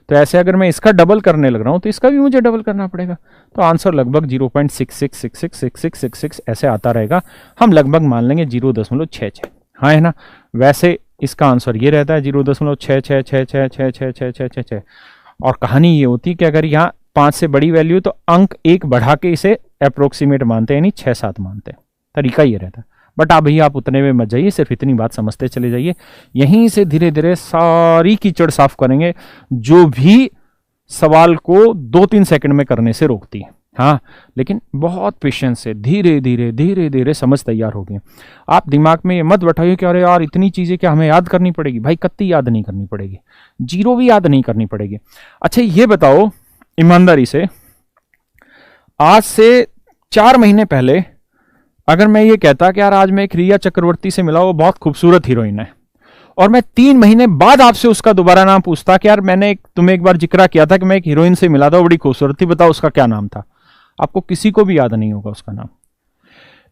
तो ऐसे अगर मैं इसका डबल करने लग रहा हूं तो इसका भी मुझे डबल करना पड़ेगा। तो आंसर लगभग 0.666666 ऐसे आता रहेगा। हम लगभग मान लेंगे 0.66। हाँ है ना। वैसे इसका आंसर ये रहता है 0.66666666। और कहानी ये होती है कि अगर यहाँ 5 से बड़ी वैल्यू तो अंक 1 बढ़ा के इसे अप्रोक्सीमेट मानते हैं, यानी 6-7 मानते हैं। तरीका ये रहता है। बट आप भैया आप उतने में मत जाइए, सिर्फ इतनी बात समझते चले जाइए। यहीं से धीरे धीरे सारी कीचड़ साफ करेंगे जो भी सवाल को 2-3 सेकंड में करने से रोकती है। हाँ, लेकिन बहुत पेशेंस से धीरे धीरे धीरे धीरे समझ तैयार होगी। आप दिमाग में ये मत बैठाइए कि अरे यार इतनी चीजें क्या हमें याद करनी पड़ेगी। भाई कत्ती याद नहीं करनी पड़ेगी, जीरो भी याद नहीं करनी पड़ेगी। अच्छा ये बताओ ईमानदारी से, आज से 4 महीने पहले अगर मैं ये कहता कि यार आज मैं एक रिया चक्रवर्ती से मिला, वो बहुत खूबसूरत हीरोइन है, और मैं 3 महीने बाद आपसे उसका दोबारा नाम पूछता कि यार मैंने तुम्हें एक बार जिक्र किया था कि मैं एक हीरोइन से मिला था, बड़ी खूबसूरत थी, बताओ उसका क्या नाम था। आपको किसी को भी याद नहीं होगा उसका नाम।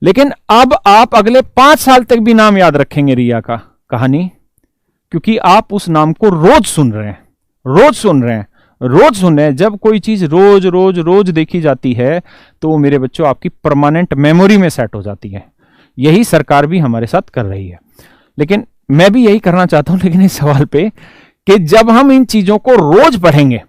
लेकिन अब आप अगले 5 साल तक भी नाम याद रखेंगे रिया का। कहानी, क्योंकि आप उस नाम को रोज सुन रहे हैं, रोज सुन रहे हैं, रोज सुन रहे हैं। जब कोई चीज रोज रोज रोज देखी जाती है तो वो मेरे बच्चों आपकी परमानेंट मेमोरी में सेट हो जाती है। यही सरकार भी हमारे साथ कर रही है। लेकिन मैं भी यही करना चाहता हूं, लेकिन इस सवाल पे कि जब हम इन चीजों को रोज पढ़ेंगे,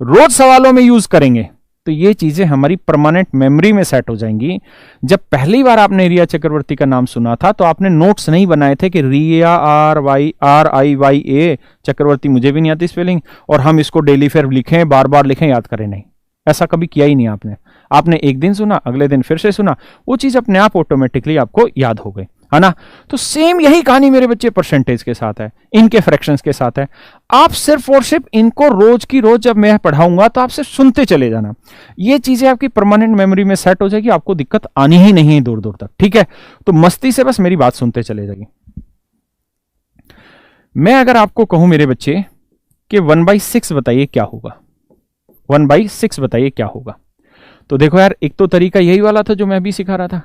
रोज सवालों में यूज करेंगे, तो ये चीजें हमारी परमानेंट मेमोरी में सेट हो जाएंगी। जब पहली बार आपने रिया चक्रवर्ती का नाम सुना था तो आपने नोट्स नहीं बनाए थे कि रिया RIYA चक्रवर्ती, मुझे भी नहीं आती स्पेलिंग, और हम इसको डेली फिर लिखें, बार बार लिखें, याद करें। नहीं, ऐसा कभी किया ही नहीं आपने। आपने एक दिन सुना, अगले दिन फिर से सुना, वो चीज अपने आप ऑटोमेटिकली आपको याद हो गई, है ना। तो सेम यही कहानी मेरे बच्चे परसेंटेज के साथ है, इनके फ्रैक्शंस के साथ है। आप सिर्फ और सिर्फ इनको रोज की रोज जब मैं पढ़ाऊंगा तो आप सिर्फ सुनते चले जाना, ये चीजें आपकी परमानेंट मेमोरी में सेट हो जाएगी, आपको दिक्कत आनी ही नहीं है दूर दूर तक। ठीक है, तो मस्ती से बस मेरी बात सुनते चले जाइए। मैं अगर आपको कहूं मेरे बच्चे कि 1/6 बताइए क्या होगा, 1/6 बताइए क्या होगा, तो देखो यार, एक तो तरीका यही वाला था जो मैं भी सिखा रहा था,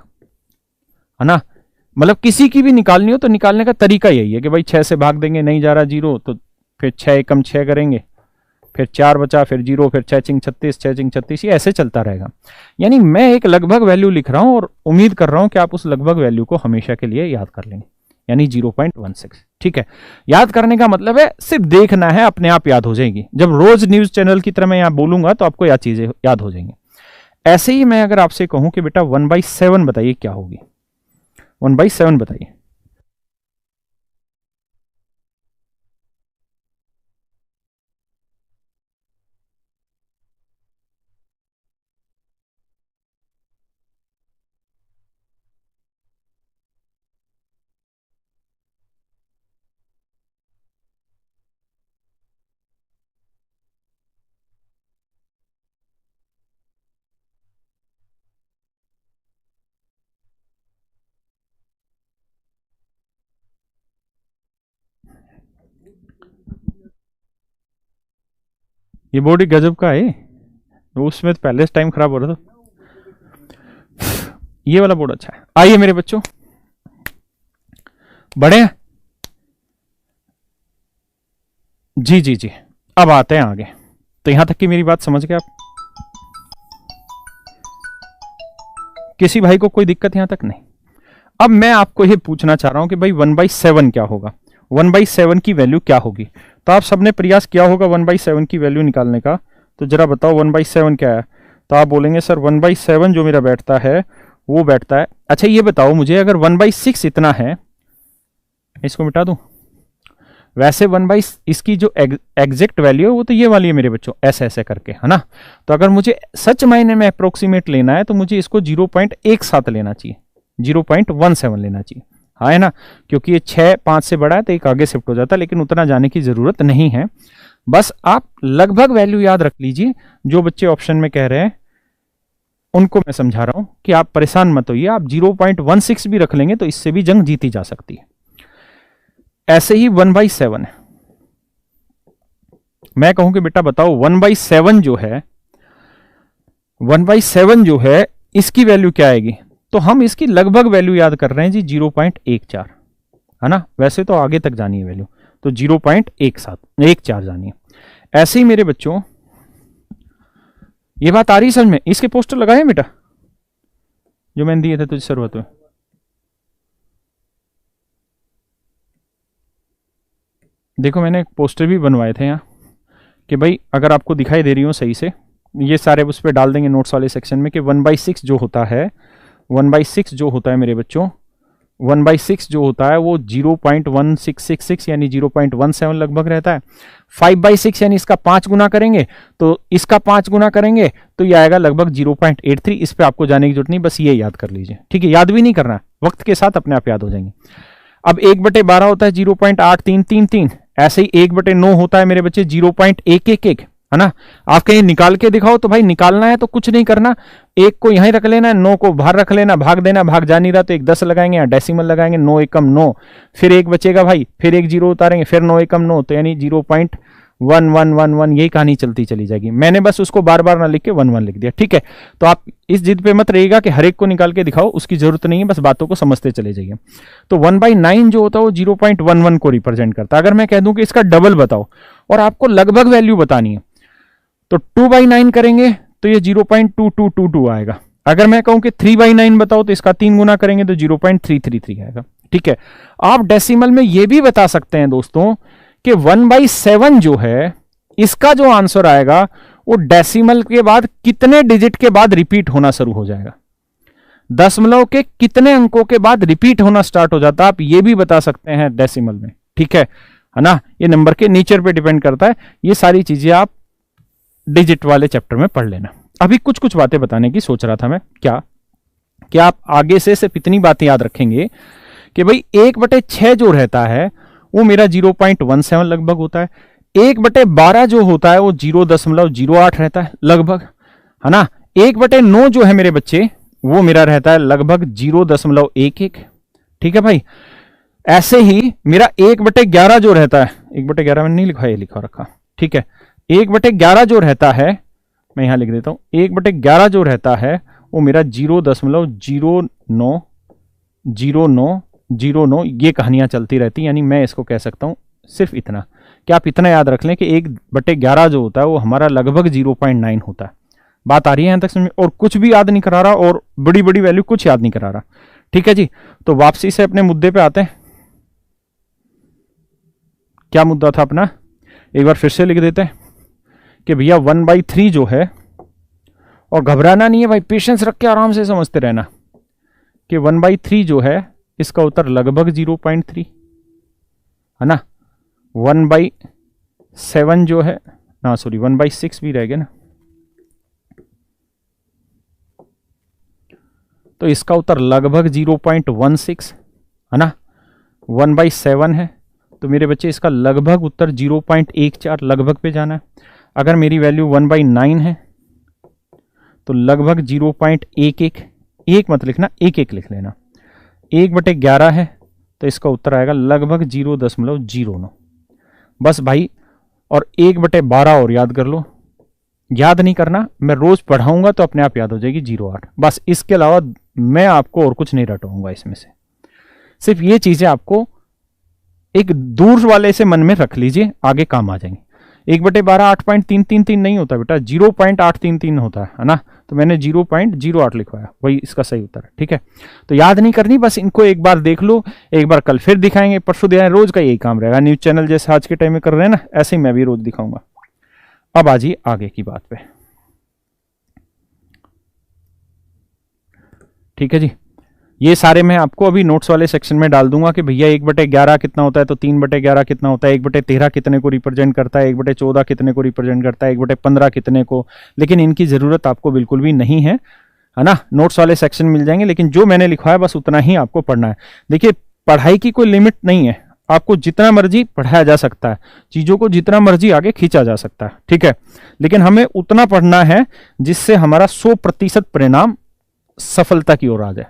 है ना। मतलब किसी की भी निकालनी हो तो निकालने का तरीका यही है कि भाई 6 से भाग देंगे, नहीं जा रहा 0, तो फिर 6 एकम 6 करेंगे, फिर 4 बचा, फिर 0, फिर 6 चिंग 36, 6 चिंग 36, ये ऐसे चलता रहेगा। यानी मैं एक लगभग वैल्यू लिख रहा हूं और उम्मीद कर रहा हूं कि आप उस लगभग वैल्यू को हमेशा के लिए याद कर लेंगे, यानी 0.16। ठीक है, याद करने का मतलब है सिर्फ देखना है, अपने आप याद हो जाएगी। जब रोज न्यूज चैनल की तरह मैं यहां बोलूंगा तो आपको यह चीजें याद हो जाएंगी। ऐसे ही मैं अगर आपसे कहूं कि बेटा 1/7 बताइए क्या होगी, 1/7 बताइए। ये बोर्ड ही गजब का है, उसमें तो पहले टाइम खराब हो रहा था। ये वाला बोर्ड अच्छा है। आइए मेरे बच्चों, बढ़े हैं? जी जी जी, अब आते हैं आगे। तो यहां तक की मेरी बात समझ गए आप? किसी भाई को कोई दिक्कत यहां तक नहीं? अब मैं आपको ये पूछना चाह रहा हूं कि भाई 1/7 क्या होगा, 1/7 की वैल्यू क्या होगी। तो आप सबने प्रयास किया होगा 1/7 की वैल्यू निकालने का, तो जरा बताओ 1/7 क्या है। तो आप बोलेंगे सर 1/7 जो मेरा बैठता है वो बैठता है। अच्छा ये बताओ मुझे, अगर 1/6 इतना है, इसको मिटा दूं, वैसे 1/, इसकी जो एग्जैक्ट वैल्यू है वो तो ये वाली है मेरे बच्चों, ऐसे ऐसे करके, है ना। तो अगर मुझे सच मायने में अप्रोक्सीमेट लेना है तो मुझे इसको 0.17 लेना चाहिए, 0.17 लेना चाहिए, हाँ है ना। क्योंकि ये 6 5 से बड़ा है तो एक आगे शिफ्ट हो जाता है, लेकिन उतना जाने की जरूरत नहीं है। बस आप लगभग वैल्यू याद रख लीजिए। जो बच्चे ऑप्शन में कह रहे हैं उनको मैं समझा रहा हूं कि आप परेशान मत होइए, आप 0.16 भी रख लेंगे तो इससे भी जंग जीती जा सकती है। ऐसे ही 1/7 है। मैं कहूं कि बेटा बताओ 1/7 जो है, 1/7 जो है इसकी वैल्यू क्या आएगी, तो हम इसकी लगभग वैल्यू याद कर रहे हैं जी 0.14, है ना। वैसे तो आगे तक जानी है वैल्यू, तो 0.14 जानी है। ऐसे ही मेरे बच्चों ये बात आ रही समझ में। इसके पोस्टर लगाए बेटा जो मैंने दिए थे तुझे शुरुआत में। देखो मैंने एक पोस्टर भी बनवाए थे यहाँ कि भाई अगर आपको दिखाई दे रही हो सही से, ये सारे उस पर डाल देंगे नोट्स वाले सेक्शन में कि 1/6 जो होता है, 1/6 जो होता है मेरे बच्चों, 1/6 जो होता है वो 0.1666 यानी 0.17 लगभग रहता है। 5/6 यानी इसका 5 गुना करेंगे तो इसका 5 गुना करेंगे तो ये आएगा लगभग 0.83। इस पे आपको जाने की जरूरत नहीं, बस ये याद कर लीजिए, ठीक है। याद भी नहीं करना, वक्त के साथ अपने आप याद हो जाएंगे। अब 1/12 होता है 0.8333, ऐसे ही 1/9 होता है मेरे बच्चे 0.111, है ना। आप कहीं निकाल के दिखाओ तो भाई निकालना है तो कुछ नहीं करना, एक को यहीं रख लेना है, 9 को बाहर रख लेना, भाग देना, भाग जा नहीं रहा तो एक 10 लगाएंगे या डेसिमल लगाएंगे, 9 एकम 9, फिर एक बचेगा भाई, फिर एक 0 उतारेंगे, फिर 9 एकम 9, तो यानी 0.1111, यही कहानी चलती चली जाएगी। मैंने बस उसको बार बार ना लिख के 11 लिख दिया, ठीक है। तो आप इस जिद पे मत रहिएगा कि हर एक को निकाल के दिखाओ, उसकी जरूरत नहीं है, बस बातों को समझते चले जाइए। तो 1/9 जो होता है वो 0.11 को रिप्रेजेंट करता है। अगर मैं कह दूं कि इसका डबल बताओ और आपको लगभग वैल्यू बतानी है तो 2/9 करेंगे तो ये 0.2222 आएगा। अगर मैं कहूं कि 3/9 बताओ तो इसका 3 गुना करेंगे तो 0.333 आएगा, ठीक है। आप डेसिमल में ये भी बता सकते हैं दोस्तों कि 1/7 जो है इसका जो आंसर आएगा वो डेसिमल के बाद कितने डिजिट के बाद रिपीट होना शुरू हो जाएगा, दशमलव के कितने अंकों के बाद रिपीट होना स्टार्ट हो जाता है, आप ये भी बता सकते हैं डेसिमल में, ठीक है ना। ये नंबर के नेचर पे डिपेंड करता है। ये सारी चीजें आप डिजिट वाले चैप्टर में पढ़ लेना। अभी कुछ कुछ बातें बताने की सोच रहा था मैं, क्या आप आगे से सिर्फ इतनी बातें याद रखेंगे कि भाई 1/6 जो रहता है वो मेरा 0.17 लगभग होता है, 1/12 जो होता है वो 0.08 रहता है लगभग, है ना। 1/9 जो है मेरे बच्चे वो मेरा रहता है लगभग 0.11, ठीक है भाई। ऐसे ही मेरा 1/11 जो रहता है, 1/11 मैंने नहीं लिखा, ये लिखा रखा, ठीक है। 1/11 जो रहता है, मैं यहां लिख देता हूं, 1/11 जो रहता है वो मेरा 0.090909 ये कहानियां चलती रहती, यानी मैं इसको कह सकता हूं सिर्फ इतना कि आप इतना याद रख लें कि 1/11 जो होता है वो हमारा लगभग 0.9 होता है। बात आ रही है यहां तक समझ में? और कुछ भी याद नहीं करा रहा और बड़ी बड़ी वैल्यू कुछ याद नहीं करा रहा, ठीक है जी। तो वापसी से अपने मुद्दे पे आते हैं। क्या मुद्दा था अपना, एक बार फिर से लिख देते हैं कि भैया 1/3 जो है, और घबराना नहीं है भाई, पेशेंस रख के आराम से समझते रहना कि 1/3 जो है इसका उत्तर लगभग 0.3, है ना। 1/7 जो है ना, सॉरी 1/6 भी रह गया ना, तो इसका उत्तर लगभग 0.16, है ना। 1/7 है तो मेरे बच्चे इसका लगभग उत्तर 0.14 लगभग पे जाना है। अगर मेरी वैल्यू 1/9 है तो लगभग 0.11, एक मत लिखना, 1 लिख लेना। 1/11 है तो इसका उत्तर आएगा लगभग 0.09, बस भाई। और 1/12 और याद कर लो, याद नहीं करना, मैं रोज पढ़ाऊंगा तो अपने आप याद हो जाएगी 0.8, बस। इसके अलावा मैं आपको और कुछ नहीं रटवाऊंगा इसमें से, सिर्फ ये चीजें आपको एक दूर वाले से मन में रख लीजिए, आगे काम आ जाएंगे। 1/12 8.333 नहीं होता बेटा, 0.833 होता है ना। तो मैंने 0.08 लिखवाया, वही इसका सही उत्तर है, ठीक है। तो याद नहीं करनी, बस इनको एक बार देख लो, एक बार कल फिर दिखाएंगे, परसों दिखाएंगे, रोज का यही काम रहेगा। न्यूज चैनल जैसे आज के टाइम में कर रहे हैं ना, ऐसे ही मैं भी रोज दिखाऊंगा। अब आ जाइए आगे की बात पे, ठीक है जी। ये सारे मैं आपको अभी नोट्स वाले सेक्शन में डाल दूंगा कि भैया 1/11 कितना होता है, तो 3/11 कितना होता है, 1/13 कितने को रिप्रेजेंट करता है, 1/14 कितने को रिप्रेजेंट करता है, 1/15 कितने को। लेकिन इनकी जरूरत आपको बिल्कुल भी नहीं है ना। नोट्स वाले सेक्शन मिल जाएंगे, लेकिन जो मैंने लिखा है बस उतना ही आपको पढ़ना है। देखिए पढ़ाई की कोई लिमिट नहीं है, आपको जितना मर्जी पढ़ाया जा सकता है, चीजों को जितना मर्जी आगे खींचा जा सकता है, ठीक है। लेकिन हमें उतना पढ़ना है जिससे हमारा 100% परिणाम सफलता की ओर आ जाए।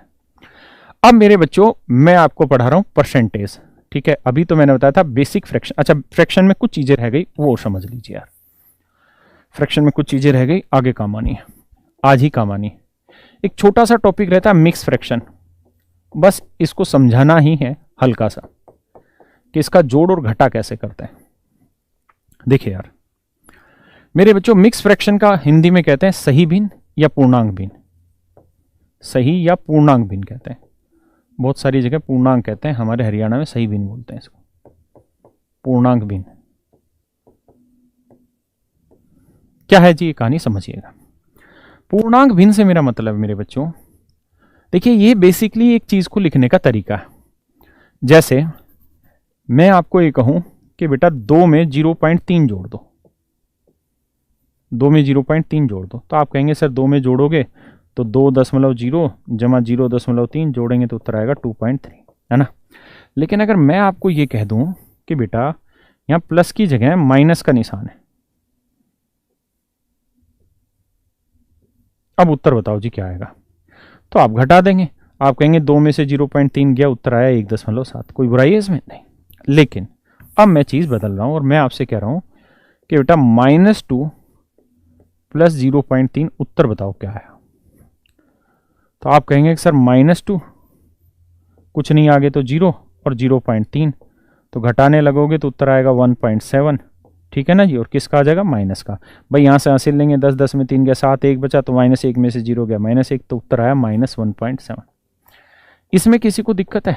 अब मेरे बच्चों मैं आपको पढ़ा रहा हूं परसेंटेज, ठीक है। अभी तो मैंने बताया था बेसिक फ्रैक्शन। अच्छा, फ्रैक्शन में कुछ चीजें रह गई वो समझ लीजिए यार। फ्रैक्शन में कुछ चीजें रह गई, आगे काम आनी है, आज ही काम आनी है। एक छोटा सा टॉपिक रहता है मिक्स फ्रैक्शन, बस इसको समझाना ही है हल्का सा कि इसका जोड़ और घटा कैसे करते हैं। देखिए यार मेरे बच्चों, मिक्स फ्रैक्शन का हिंदी में कहते हैं सही भिन्न या पूर्णांक भिन्न, सही या पूर्णांक भिन्न कहते हैं। बहुत सारी जगह पूर्णांक कहते हैं, हमारे हरियाणा में सही भिन्न बोलते हैं इसको, पूर्णांक भिन्न। क्या है जी ये कहानी समझिएगा। पूर्णांक भिन्न से मेरा मतलब मेरे बच्चों, देखिए ये बेसिकली एक चीज को लिखने का तरीका है। जैसे मैं आपको ये कहूं कि बेटा 2 में 0.3 जोड़ दो, 2 में 0.3 जोड़ दो, तो आप कहेंगे सर 2 में जोड़ोगे तो 2.0 जमा 0.3 जोड़ेंगे तो उत्तर आएगा 2.3, है ना। लेकिन अगर मैं आपको ये कह दूं कि बेटा यहां प्लस की जगह माइनस का निशान है, अब उत्तर बताओ जी क्या आएगा, तो आप घटा देंगे, आप कहेंगे 2 में से 0.3 गया, उत्तर आया 1.7। कोई बुराई है इसमें? नहीं। लेकिन अब मैं चीज बदल रहा हूं और मैं आपसे कह रहा हूं कि बेटा -2 प्लस 0.3 उत्तर बताओ क्या आया। तो आप कहेंगे कि सर -2 कुछ नहीं, आगे तो 0 और 0.3, तो घटाने लगोगे तो उत्तर आएगा 1.7, ठीक है ना जी। और किसका आ जाएगा? माइनस का। भाई यहां से हासिल लेंगे, 10 10 में 3 गया, 7 1 बचा, तो -1 में से 0 गया, -1, तो उत्तर आया -1.7। इसमें किसी को दिक्कत है?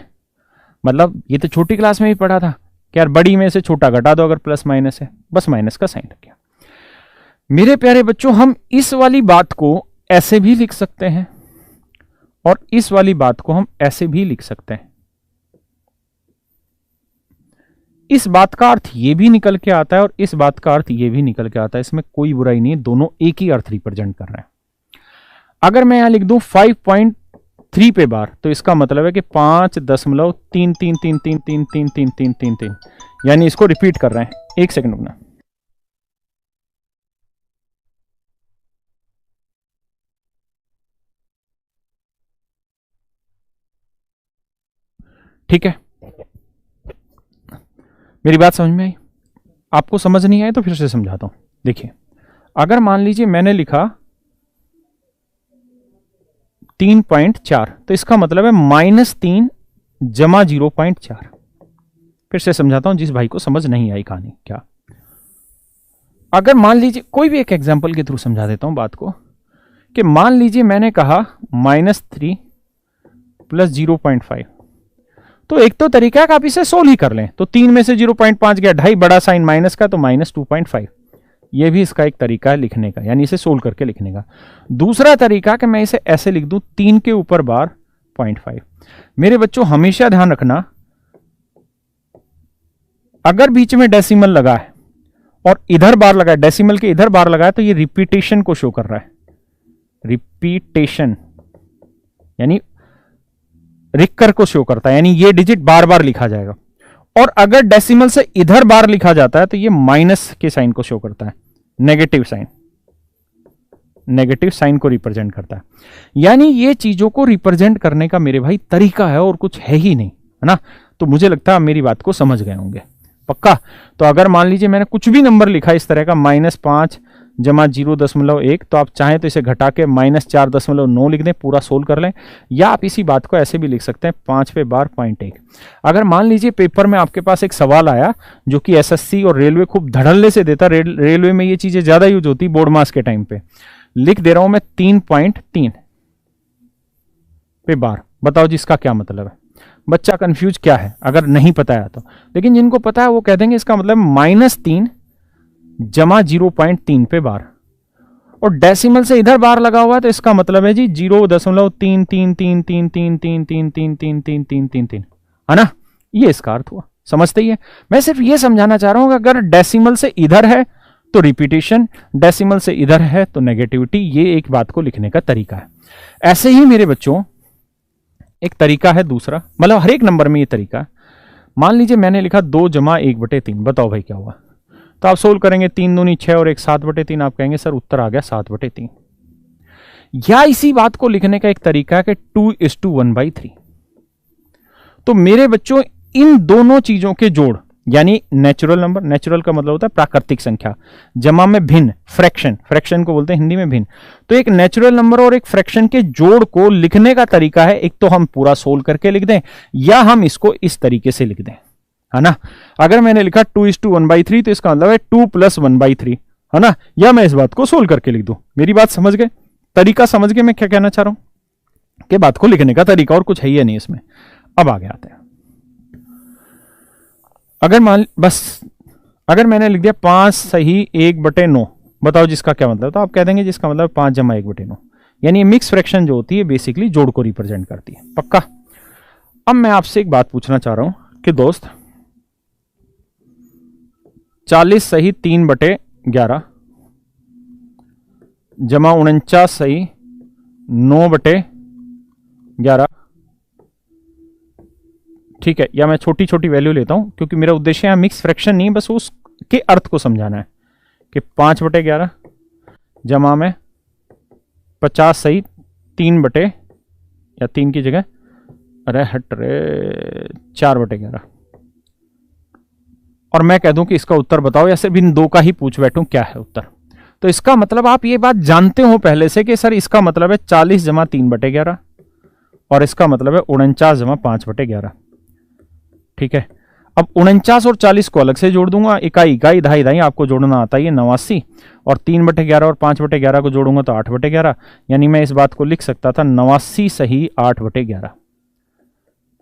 मतलब ये तो छोटी क्लास में ही पढ़ा था कि यार बड़ी में से छोटा घटा दो अगर प्लस माइनस है, बस माइनस का साइन रख गया। मेरे प्यारे बच्चों, हम इस वाली बात को ऐसे भी लिख सकते हैं और इस वाली बात को हम ऐसे भी लिख सकते हैं। इस बात का अर्थ ये भी निकल के आता है और इस बात का अर्थ ये भी निकल के आता है, इसमें कोई बुराई नहीं है, दोनों एक ही अर्थ रिप्रेजेंट कर रहे हैं। अगर मैं यहां लिख दूं 5.3 पे बार, तो इसका मतलब है कि 5.3333333333, यानी इसको रिपीट कर रहे हैं। एक सेकंड रुकना। ठीक है, मेरी बात समझ में आई? आपको समझ नहीं आई तो फिर से समझाता हूं। देखिए, अगर मान लीजिए मैंने लिखा 3.4, तो इसका मतलब है -3 जमा 0.4। फिर से समझाता हूं जिस भाई को समझ नहीं आई कहानी। क्या, अगर मान लीजिए कोई भी एक एग्जांपल के थ्रू समझा देता हूं बात को, कि मान लीजिए मैंने कहा -3 प्लस 0.5, तो एक तो तरीका है कि आप इसे सोल्व ही कर लें, तो 3 में से 0.5 गया, 2.5 बड़ा साइन माइनस का, तो -2.5। ये भी इसका एक तरीका है लिखने का, यानी इसे सोल्व करके लिखने का। दूसरा तरीका कि मैं इसे ऐसे लिख दूं 3 के ऊपर बार 0.5। मेरे बच्चों हमेशा ध्यान रखना, अगर बीच में डेसिमल लगा है और इधर बार लगा है, डेसिमल के इधर बार लगा है, तो ये रिपीटेशन को शो कर रहा है। रिपीटेशन यानी रिकर को शो करता है, यानी ये डिजिट बार बार लिखा जाएगा। और अगर डेसिमल से इधर बार लिखा जाता है तो ये माइनस के साइन को शो करता है, नेगेटिव साइन को रिप्रेजेंट करता है। यानी ये चीजों को रिप्रेजेंट करने का मेरे भाई तरीका है और कुछ है ही नहीं, है ना। तो मुझे लगता है आप मेरी बात को समझ गए होंगे पक्का। तो अगर मान लीजिए मैंने कुछ भी नंबर लिखा इस तरह का -5 जमा 0.1, तो आप चाहें तो इसे घटा के -4.9 लिख दें, पूरा सोल्व कर लें। या आप इसी बात को ऐसे भी लिख सकते हैं 5 पे बार 0.1। अगर मान लीजिए पेपर में आपके पास एक सवाल आया जो कि एसएससी और रेलवे खूब धड़ल्ले से देता, रेलवे में ये चीजें ज्यादा यूज होती बोर्ड मास के टाइम पे, लिख दे रहा हूं मैं 3.3 पे बार, बताओ जी इसका क्या मतलब है। बच्चा कंफ्यूज क्या है अगर नहीं पता है तो, लेकिन जिनको पता है वो कह देंगे इसका मतलब -3 जमा 0.3 पे बार, और डेसिमल से इधर बार लगा हुआ है तो इसका मतलब है जी 0.33333333333, है ना। ये इसका अर्थ हुआ, समझते ही है। मैं सिर्फ ये समझाना चाह रहा हूं कि अगर डेसिमल से इधर है तो रिपीटेशन, डेसिमल से इधर है तो नेगेटिविटी। ये एक बात को लिखने का तरीका है। ऐसे ही मेरे बच्चों एक तरीका है दूसरा, मतलब हर एक नंबर में ये तरीका। मान लीजिए मैंने लिखा 2 जमा 1/3, बताओ भाई क्या हुआ। तो आप सोल्व करेंगे, 3 दूनी 6 और 1 7/3, आप कहेंगे सर उत्तर आ गया 7/3। या इसी बात को लिखने का एक तरीका है कि 2:1/3। तो मेरे बच्चों इन दोनों चीजों के जोड़, यानी नेचुरल नंबर, नेचुरल का मतलब होता है प्राकृतिक संख्या, जमा में भिन्न, फ्रैक्शन, फ्रैक्शन को बोलते हैं हिंदी में भिन्न। तो एक नेचुरल नंबर और एक फ्रैक्शन के जोड़ को लिखने का तरीका है, एक तो हम पूरा सोल्व करके लिख दें या हम इसको इस तरीके से लिख दें, है ना। अगर मैंने लिखा 2:1/3 तो इसका मतलब है 2 + 1/3, है ना, या मैं इस बात को सोल्व करके लिख दूं। मेरी बात समझ गए, तरीका समझ गए मैं क्या कहना चाह रहा हूं, कि बात को लिखने का तरीका और कुछ है ही नहीं इसमें। अब आगे आते हैं। अगर मैंने लिख दिया 5 सही 1/9, बताओ जिसका क्या मतलब, तो आप कह देंगे जिसका मतलब 5 जमा 1/9, यानी मिक्स फ्रैक्शन जो होती है बेसिकली जोड़ को रिप्रेजेंट करती है, पक्का। अब मैं आपसे एक बात पूछना चाह रहा हूं कि दोस्त 40 सही 3/11 जमा 49 सही 9/11, ठीक है, या मैं छोटी छोटी वैल्यू लेता हूं क्योंकि मेरा उद्देश्य यहां मिक्स फ्रैक्शन नहीं, बस उसके अर्थ को समझाना है कि 5/11 जमा में 50 सही 3 या 3 की जगह, अरे हट रे 4/11, और मैं कह दूं कि इसका उत्तर बताओ, या सिर्फ इन दो का ही पूछ बैठूं क्या है उत्तर। तो इसका मतलब आप ये बात जानते हो पहले से कि सर इसका मतलब है 40 जमा 3/11 और इसका मतलब है 49 जमा 5/11, ठीक है। अब 49 और 40 को अलग से जोड़ दूंगा, इकाई इकाई धाई धाई आपको जोड़ना आता है 89, और 3/11 और 5/11 को जोड़ूंगा तो 8/11, यानी मैं इस बात को लिख सकता था 89 सही 8/11।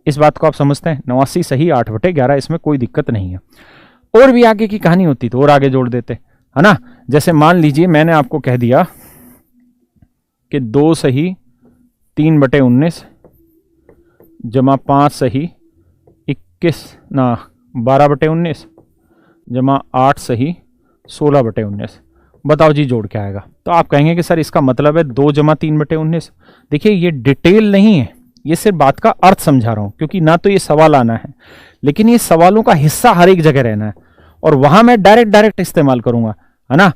इस बात को आप समझते हैं, 89 सही 8/11, इसमें कोई दिक्कत नहीं है। और भी आगे की कहानी होती तो और आगे जोड़ देते, है ना। जैसे मान लीजिए मैंने आपको कह दिया कि 2 सही 3/19 जमा 5 सही 12/19 जमा 8 सही 16/19, बताओ जी जोड़ क्या आएगा। तो आप कहेंगे कि सर इसका मतलब है 2 जमा 3/19। देखिए ये डिटेल नहीं है, ये सिर्फ बात का अर्थ समझा रहा हूं, क्योंकि ना तो ये सवाल आना है, लेकिन ये सवालों का हिस्सा हर एक जगह रहना है, और वहां मैं डायरेक्ट इस्तेमाल करूंगा, है ना।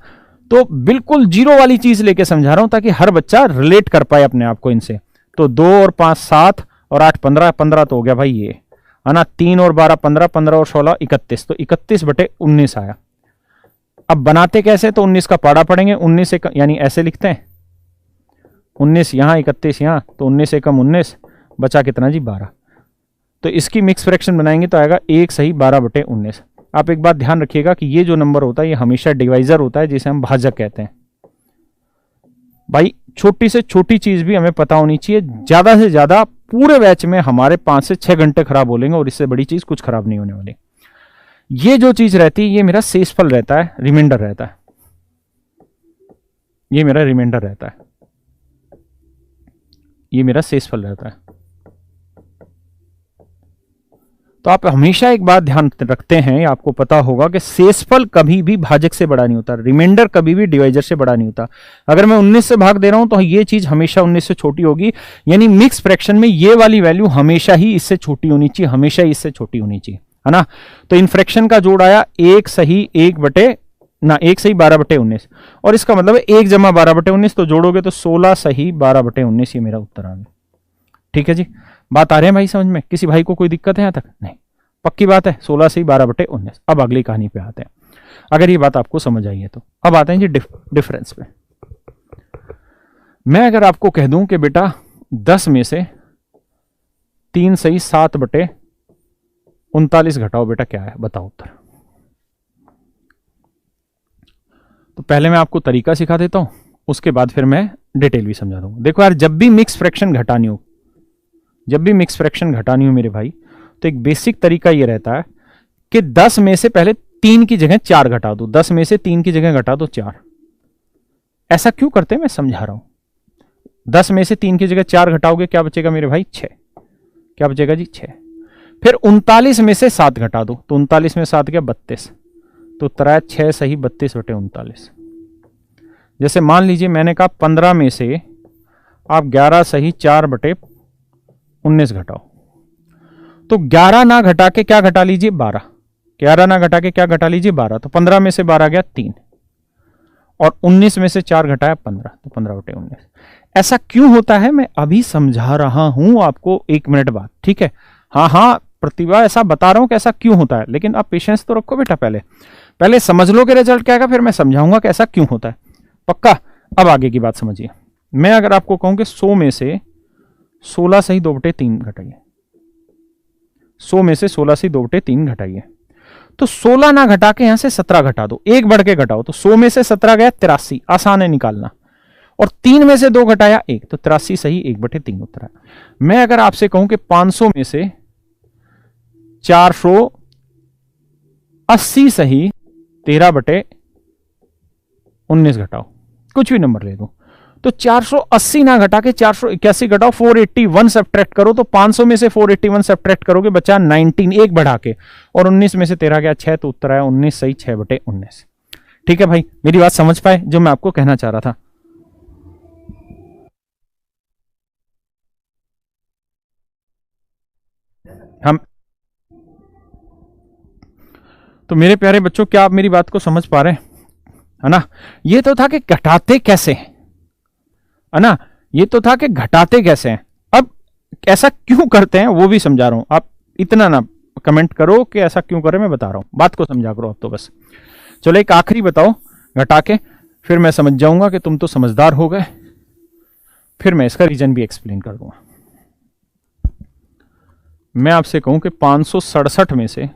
तो बिल्कुल जीरो वाली चीज लेके समझा रहा हूं ताकि हर बच्चा रिलेट कर पाए अपने आप को इनसे। तो 2 और 5 7 और 8 15, 15 तो हो गया भाई ये, है ना। 3 और 12 15, 15 और 16 31, तो 31/19 आया। अब बनाते कैसे, तो 19 का पाड़ा पढ़ेंगे, 19 से यानी ऐसे लिखते हैं, 19 यहां 31 यहां, तो 19 से कम 19, बचा कितना जी 12। तो इसकी मिक्स फ्रैक्शन बनाएंगे तो आएगा 1 सही 12/19। आप एक बात ध्यान रखिएगा कि ये जो नंबर होता है ये हमेशा डिवाइजर होता है, जिसे हम भाजक कहते हैं। भाई छोटी से छोटी चीज भी हमें पता होनी चाहिए, ज्यादा से ज्यादा पूरे बैच में हमारे 5 से 6 घंटे खराब हो लेंगे और इससे बड़ी चीज कुछ खराब नहीं होने वाली। ये जो चीज रहती है ये मेरा शेषफल रहता है, रिमाइंडर रहता है, ये मेरा रिमाइंडर रहता है, ये मेरा शेषफल रहता है। तो आप हमेशा एक बात ध्यान रखते हैं, आपको पता होगा कि शेषफल कभी भी भाजक से बड़ा नहीं होता, रिमाइंडर कभी भी डिवाइजर से बड़ा नहीं होता। अगर मैं 19 से भाग दे रहा हूं तो ये चीज हमेशा 19 से छोटी होगी, यानी मिक्स फ्रैक्शन में ये वाली वैल्यू हमेशा ही इससे छोटी होनी चाहिए, हमेशा ही इससे छोटी होनी चाहिए, है ना। तो इन फ्रैक्शन का जोड़ आया 1 सही 12/19, और इसका मतलब है 1 जमा 12/19, तो जोड़ोगे तो 16 सही 12/19, ये मेरा उत्तर आ गया। ठीक है जी, बात आ रही है भाई समझ में, किसी भाई को कोई दिक्कत है यहां तक? नहीं, पक्की बात है, 16 सही 12/19। अब अगली कहानी पे आते हैं, अगर ये बात आपको समझ आई है तो। अब आते हैं जी डिफरेंस पे। मैं अगर आपको कह दूं कि बेटा 10 में से 3 सही 7/39 घटाओ, बेटा क्या है, बताओ उत्तर। तो पहले मैं आपको तरीका सिखा देता हूं, उसके बाद फिर मैं डिटेल भी समझा दूंगा। देखो यार, जब भी मिक्स फ्रैक्शन घटानी हो मेरे भाई, तो एक बेसिक तरीका ये रहता है कि 10 में से पहले 3 की जगह 4 घटा दो, 10 में से 3 की जगह घटा दो 4। ऐसा क्यों करते हैं मैं समझा रहा हूं। 10 में से 3 की जगह 4 घटाओगे, क्या बचेगा मेरे भाई? 6। क्या बचेगा जी? 6। फिर 39 में से 7 घटा दो, तो 39 में 7 क्या? 32। तो उत्तर आया 6 सही 32/39। जैसे मान लीजिए मैंने कहा 15 में से आप 11 सही 4/19 घटाओ, तो 11 ना घटा के क्या घटा लीजिए? 12। 11 ना घटा के क्या घटा लीजिए? 12। तो 15 में से 12 गया 3, और 19 में से 4 घटाया 15, तो 15/19। ऐसा क्यों होता है मैं अभी समझा रहा हूं आपको, 1 मिनट बाद, ठीक है। हाँ, प्रतिभा ऐसा बता रहा हूं कि ऐसा क्यों होता है, लेकिन आप पेशेंस तो रखो बेटा, पहले पहले समझ लो कि रिजल्ट क्या आएगा, फिर मैं समझाऊंगा कि ऐसा क्यों होता है। पक्का? अब आगे की बात समझिए। मैं अगर आपको कहूं कि 100 में से 16 सही 2/3 घटाइए, 100 में से 16 सही 2/3 घटाइए, तो 16 ना घटा के यहां से 17 घटा दो, एक बढ़ के घटाओ, तो 100 में से 17 गया 83, आसान है निकालना, और 3 में से 2 घटाया 1, तो 83 सही 1/3 उत्तर है। मैं अगर आपसे कहूं कि 500 में से 480 सही 13/19 घटाओ, कुछ भी नंबर ले दो, तो 480 ना घटा के 481 घटाओ, 481 सब्ट्रैक्ट करो, तो 500 में से 481 सब्ट्रैक्ट करोगे बचा 19, एक बढ़ा के, और 19 में से 13 गया 6, तो उत्तर आया 19 सही 6/19। ठीक है भाई, मेरी बात समझ पाए जो मैं आपको कहना चाह रहा था? हम तो मेरे प्यारे बच्चों, क्या आप मेरी बात को समझ पा रहे हैं? है ना? ये तो था कि घटाते कैसे, है ना? ये तो था कि घटाते कैसे हैं। अब ऐसा क्यों करते हैं वो भी समझा रहा हूं, आप इतना ना कमेंट करो कि ऐसा क्यों करें, मैं बता रहा हूं, बात को समझा करो अब तो बस। चलो एक आखिरी बताओ घटा के, फिर मैं समझ जाऊंगा कि तुम तो समझदार हो गए, फिर मैं इसका रीजन भी एक्सप्लेन कर दूंगा। मैं आपसे कहूं कि 567 में से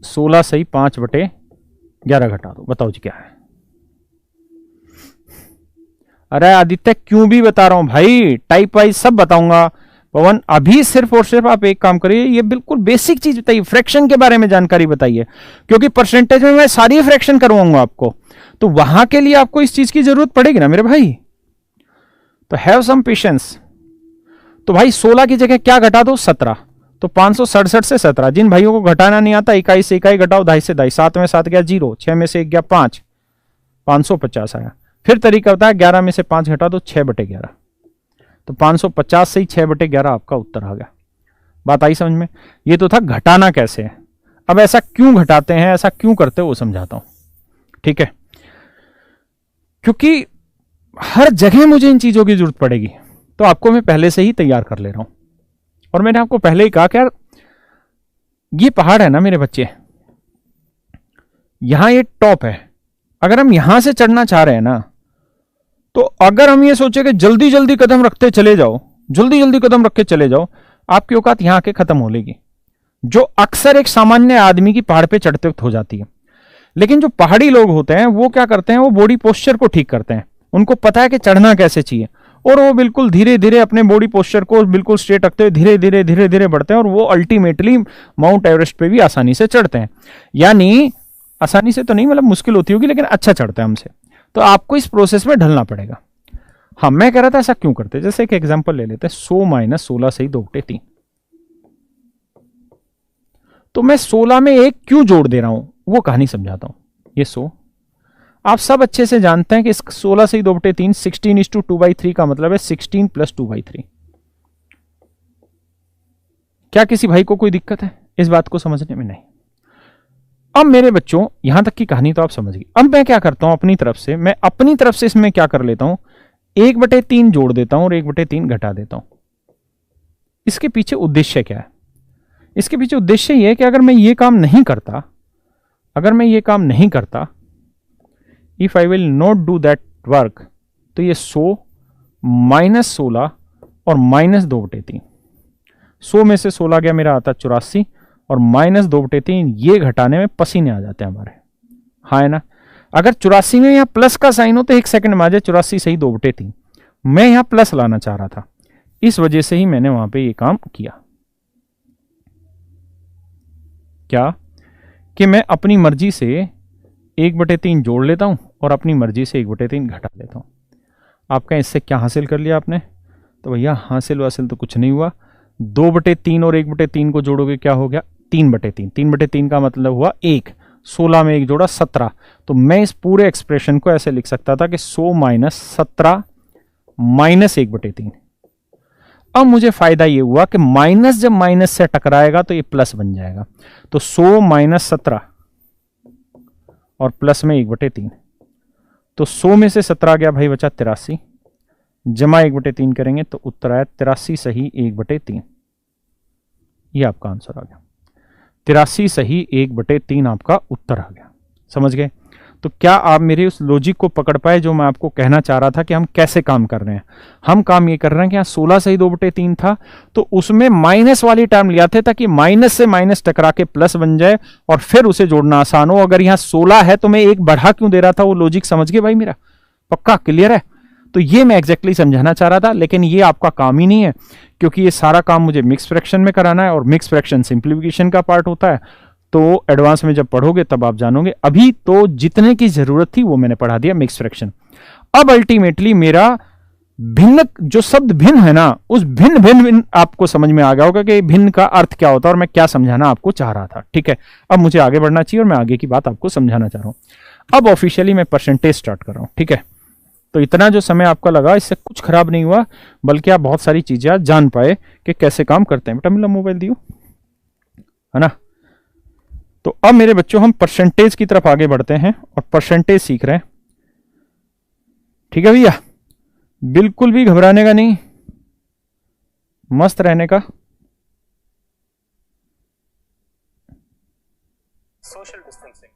16 सही 5/11 घटा दो, बताओ जी क्या है? अरे आदित्य क्यों भी बता रहा हूं भाई, टाइप वाइज सब बताऊंगा। पवन अभी सिर्फ और सिर्फ आप एक काम करिए, ये बिल्कुल बेसिक चीज बताइए, फ्रैक्शन के बारे में जानकारी बताइए, क्योंकि परसेंटेज में मैं सारी फ्रैक्शन करवाऊंगा आपको, तो वहां के लिए आपको इस चीज की जरूरत पड़ेगी ना मेरे भाई, तो हैव सम पेशेंस। तो भाई 16 की जगह क्या घटा दो? 17, तो 567 से 17। जिन भाइयों को घटाना नहीं आता, इकाई से इकाई घटाओ, 2.5 से 2.5, 7 में 7 गया 0, 6 में से 1 गया 5, 550 आया। फिर तरीका होता है 11 में से 5 घटा दो, 6/11, तो 550 से ही 6/11 आपका उत्तर आ गया। बात आई समझ में? ये तो था घटाना कैसे है। अब ऐसा क्यों घटाते हैं, ऐसा क्यों करते हैं वो समझाता हूं, ठीक है? क्योंकि हर जगह मुझे इन चीजों की जरूरत पड़ेगी, तो आपको मैं पहले से ही तैयार कर ले रहा हूं। और मैंने आपको पहले ही कहा कि यार ये पहाड़ है ना मेरे बच्चे, यहां ये टॉप है, अगर हम यहां से चढ़ना चाह रहे हैं ना, तो अगर हम ये सोचे कि जल्दी जल्दी कदम रखते चले जाओ, जल्दी जल्दी कदम रख के चले जाओ, आपकी औकात यहां आके खत्म हो लेगी, जो अक्सर एक सामान्य आदमी की पहाड़ पे चढ़ते वक्त हो जाती है। लेकिन जो पहाड़ी लोग होते हैं वो क्या करते हैं, वो बॉडी पोस्चर को ठीक करते हैं, उनको पता है कि चढ़ना कैसे चाहिए, और वो बिल्कुल धीरे धीरे अपने बॉडी पोस्चर को बिल्कुल स्ट्रेट रखते हुए धीरे धीरे धीरे धीरे बढ़ते हैं, और वो अल्टीमेटली माउंट एवरेस्ट पे भी आसानी से चढ़ते हैं। यानी आसानी से तो नहीं, मतलब मुश्किल होती होगी, लेकिन अच्छा चढ़ते हैं हमसे। तो आपको इस प्रोसेस में ढलना पड़ेगा। हाँ, मैं कह रहा था ऐसा क्यों करते हैं, जैसे एक एग्जांपल ले लेते हैं, 100 - 16 सही 2/3। तो मैं 16 में एक क्यों जोड़ दे रहा हूं वो कहानी समझाता हूं। ये 100 आप सब अच्छे से जानते हैं कि इस 16 सही 2/3 16:2/3 का मतलब है 16 + 2/3। क्या किसी भाई को कोई दिक्कत है इस बात को समझने में? नहीं। अब मेरे बच्चों यहां तक की कहानी तो आप समझ गए। अब मैं क्या करता हूं अपनी तरफ से, मैं अपनी तरफ से इसमें क्या कर लेता हूं, 1/3 जोड़ देता हूं और 1/3 घटा देता हूं। इसके पीछे उद्देश्य क्या है? इसके पीछे उद्देश्य यह है कि अगर मैं ये काम नहीं करता, अगर मैं ये काम नहीं करता, if I will not do that work, तो ये 100 - 16 और -2/3, 100 में से 16 गया मेरा आता 84, और -2/3 ये घटाने में पसीने आ जाते हैं हमारे। हाँ है ना? अगर 84 में यहां प्लस का साइन हो तो 1 सेकंड में आ जाए 84 सही 2/3। मैं यहां प्लस लाना चाह रहा था, इस वजह से ही मैंने वहां पे ये काम किया। क्या कि मैं अपनी मर्जी से 1/3 जोड़ लेता हूं और अपनी मर्जी से 1/3 घटा लेता हूं। आपका इससे क्या हासिल कर लिया आपने? तो भैया हासिल वासिल तो कुछ नहीं हुआ। 2/3 और 1/3 को जोड़ोगे क्या हो गया? 3/3। 3/3 का मतलब हुआ 1, 16 में 1 जोड़ा 17। तो मैं इस पूरे एक्सप्रेशन को ऐसे लिख सकता था कि 100 - 17 - 1/3। अब मुझे फायदा ये हुआ कि माइनस जब माइनस से टकराएगा तो ये प्लस बन जाएगा। तो 100 - 17 और प्लस में 1/3, तो 100 में से 17 गया भाई, बचा 83, जमा 1/3 करेंगे तो उत्तर आया 83 सही 1/3। ये आपका आंसर आ गया। 83 सही 1/3 आपका उत्तर आ गया। समझ गए? तो क्या आप मेरे उस लॉजिक को पकड़ पाए जो मैं आपको कहना चाह रहा था कि हम कैसे काम कर रहे हैं? हम काम ये कर रहे हैं कि यहाँ 16 सही 2/3 था, तो उसमें माइनस वाली टर्म लिया थे ताकि माइनस से माइनस टकरा के प्लस बन जाए और फिर उसे जोड़ना आसान हो। अगर यहाँ 16 है तो मैं एक बढ़ा क्यों दे रहा था? वो लॉजिक समझ गए भाई मेरा? पक्का क्लियर है? तो ये मैं एग्जैक्टली समझाना चाह रहा था, लेकिन ये आपका काम ही नहीं है, क्योंकि ये सारा काम मुझे मिक्स फ्रैक्शन में कराना है और मिक्स फ्रैक्शन सिंप्लीफिकेशन का पार्ट होता है। तो एडवांस में जब पढ़ोगे तब आप जानोगे। अभी तो जितने की जरूरत थी वो मैंने पढ़ा दिया मिक्स फ्रैक्शन। अब अल्टीमेटली मेरा भिन्न, जो शब्द भिन्न है ना, उस भिन्न भिन्न आपको समझ में आ गया होगा कि भिन्न का अर्थ क्या होता है और मैं क्या समझाना आपको चाह रहा था। ठीक है, अब मुझे आगे बढ़ना चाहिए और मैं आगे की बात आपको समझाना चाह रहा हूं। अब ऑफिशियली मैं परसेंटेज स्टार्ट कर रहा हूं। ठीक है, तो इतना जो समय आपका लगा इससे कुछ खराब नहीं हुआ, बल्कि आप बहुत सारी चीजें आज जान पाए कि कैसे काम करते हैं। बेटा मिला मोबाइल दियो, है ना? तो अब मेरे बच्चों हम परसेंटेज की तरफ आगे बढ़ते हैं और परसेंटेज सीख रहे हैं। ठीक है भैया, बिल्कुल भी घबराने का नहीं, मस्त रहने का। सोशल डिस्टेंसिंग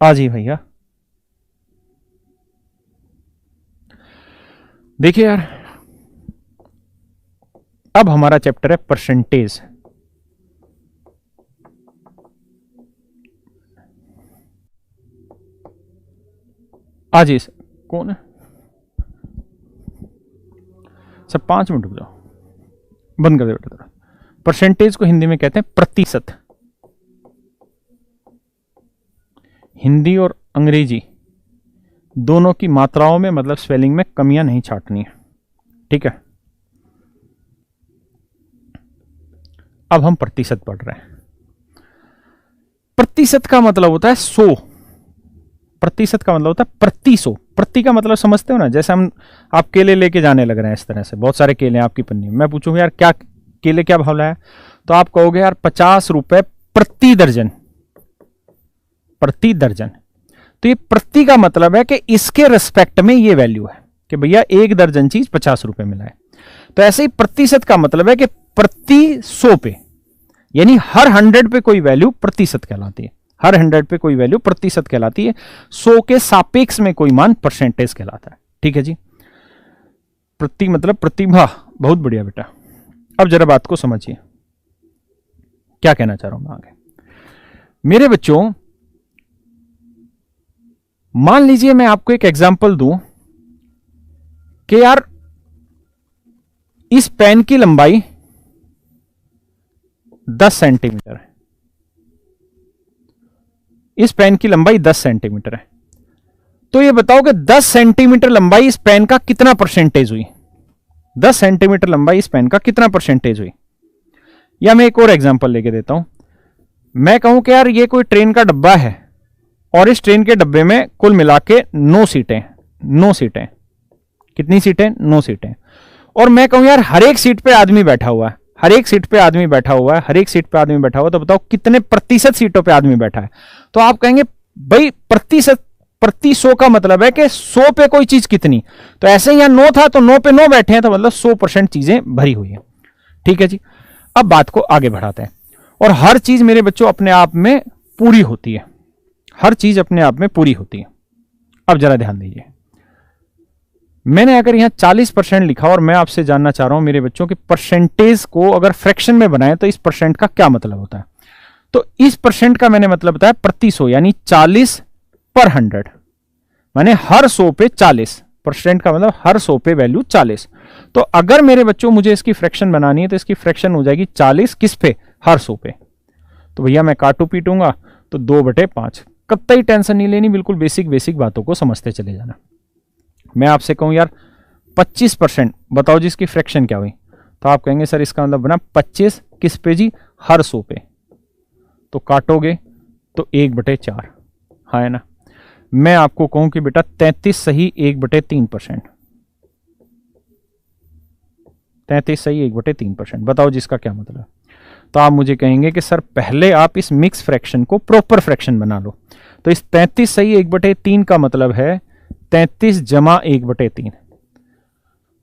आ जी भैया। देखिए यार, अब हमारा चैप्टर है परसेंटेज। आज इस कौन है सर? 5 मिनट रुक जाओ, बंद कर दे बेटा थोड़ा। परसेंटेज को हिंदी में कहते हैं प्रतिशत। हिंदी और अंग्रेजी दोनों की मात्राओं में, मतलब स्पेलिंग में कमियां नहीं छाटनी है। ठीक है, अब हम प्रतिशत पढ़ रहे हैं। प्रतिशत का मतलब होता है 100। प्रतिशत का मतलब होता है प्रति 100। प्रति का मतलब समझते हो ना? जैसे हम आप केले लेके जाने लग रहे हैं, इस तरह से बहुत सारे केले हैं आपकी पन्नी में। मैं पूछूंगा यार क्या केले क्या भाव लाया, तो आप कहोगे यार 50 रुपए प्रति दर्जन। प्रति दर्जन, तो ये प्रति का मतलब है कि इसके रिस्पेक्ट में ये वैल्यू है कि भैया 1 दर्जन चीज 50 रुपए मिला है। तो ऐसे ही प्रतिशत का मतलब है कि प्रति 100 पे, यानी हर 100 पे कोई वैल्यू प्रतिशत कहलाती है। हर 100 पे कोई वैल्यू प्रतिशत कहलाती है। 100 के सापेक्ष में कोई मान परसेंटेज कहलाता है। ठीक है जी, प्रति मतलब प्रतिभा। बहुत बढ़िया बेटा। अब जरा बात को समझिए, क्या कहना चाह रहा हूं मैं आगे। मेरे बच्चों, मान लीजिए मैं आपको एक एग्जांपल दूं कि यार इस पेन की लंबाई 10 सेंटीमीटर है। इस पेन की लंबाई 10 सेंटीमीटर है। तो ये बताओ कि 10 सेंटीमीटर लंबाई इस पेन का कितना परसेंटेज हुई? 10 सेंटीमीटर लंबाई इस पेन का कितना परसेंटेज हुई? या मैं एक और एग्जांपल लेके देता हूं। मैं कहूं कि यार ये कोई ट्रेन का डब्बा है और इस ट्रेन के डब्बे में कुल मिला के 9 सीटें। 9 सीटें। कितनी सीटें? 9 सीटें। और मैं कहूं यार हर एक सीट पे आदमी बैठा हुआ है, हर एक सीट पे आदमी बैठा हुआ है, हर एक सीट पे आदमी बैठा हुआ है। तो बताओ कितने प्रतिशत सीटों पे आदमी बैठा है? तो आप कहेंगे भाई प्रतिशत, प्रति 100 का मतलब है कि 100 पे कोई चीज कितनी। तो ऐसे ही यहां 9 था तो 9 पे 9 बैठे हैं, तो मतलब 100% चीजें भरी हुई है। ठीक है जी, अब बात को आगे बढ़ाते हैं। और हर चीज मेरे बच्चों अपने आप में पूरी होती है। हर चीज अपने आप में पूरी होती है। अब जरा ध्यान दीजिए, मैंने अगर यहां 40% लिखा और मैं आपसे जानना चाह रहा हूं मेरे बच्चों कि परसेंटेज को अगर फ्रैक्शन में बनाए तो इस परसेंट का क्या मतलब होता है? तो इस परसेंट का मैंने मतलब बताया प्रति 100, यानी 40 पर 100, माने हर 100 पे 40। परसेंट का मतलब हर 100 पे वैल्यू 40। तो अगर मेरे बच्चों मुझे इसकी फ्रैक्शन बनानी है तो इसकी फ्रैक्शन हो जाएगी 40 किस पे? हर 100 पे। तो भैया मैं काटू पीटूंगा तो 2/5। कतई टेंशन नहीं लेनी, बिल्कुल बेसिक बेसिक बातों को समझते चले जाना। मैं आपसे कहूं यार 25%, बताओ जी इसकी फ्रैक्शन क्या हुई? तो आप कहेंगे सर इसका मतलब बना 25 किस पे जी? हर 100 पे। तो काटोगे तो 1/4। हाँ है ना? मैं आपको कहूं कि बेटा 33 सही 1/3%। 33 सही 1/3%। बताओ जिसका क्या मतलब है? तो आप मुझे कहेंगे कि सर पहले आप इस मिक्स फ्रैक्शन को प्रॉपर फ्रैक्शन बना लो। तो इस 33 सही 1/3 का मतलब है 33 जमा 1/3,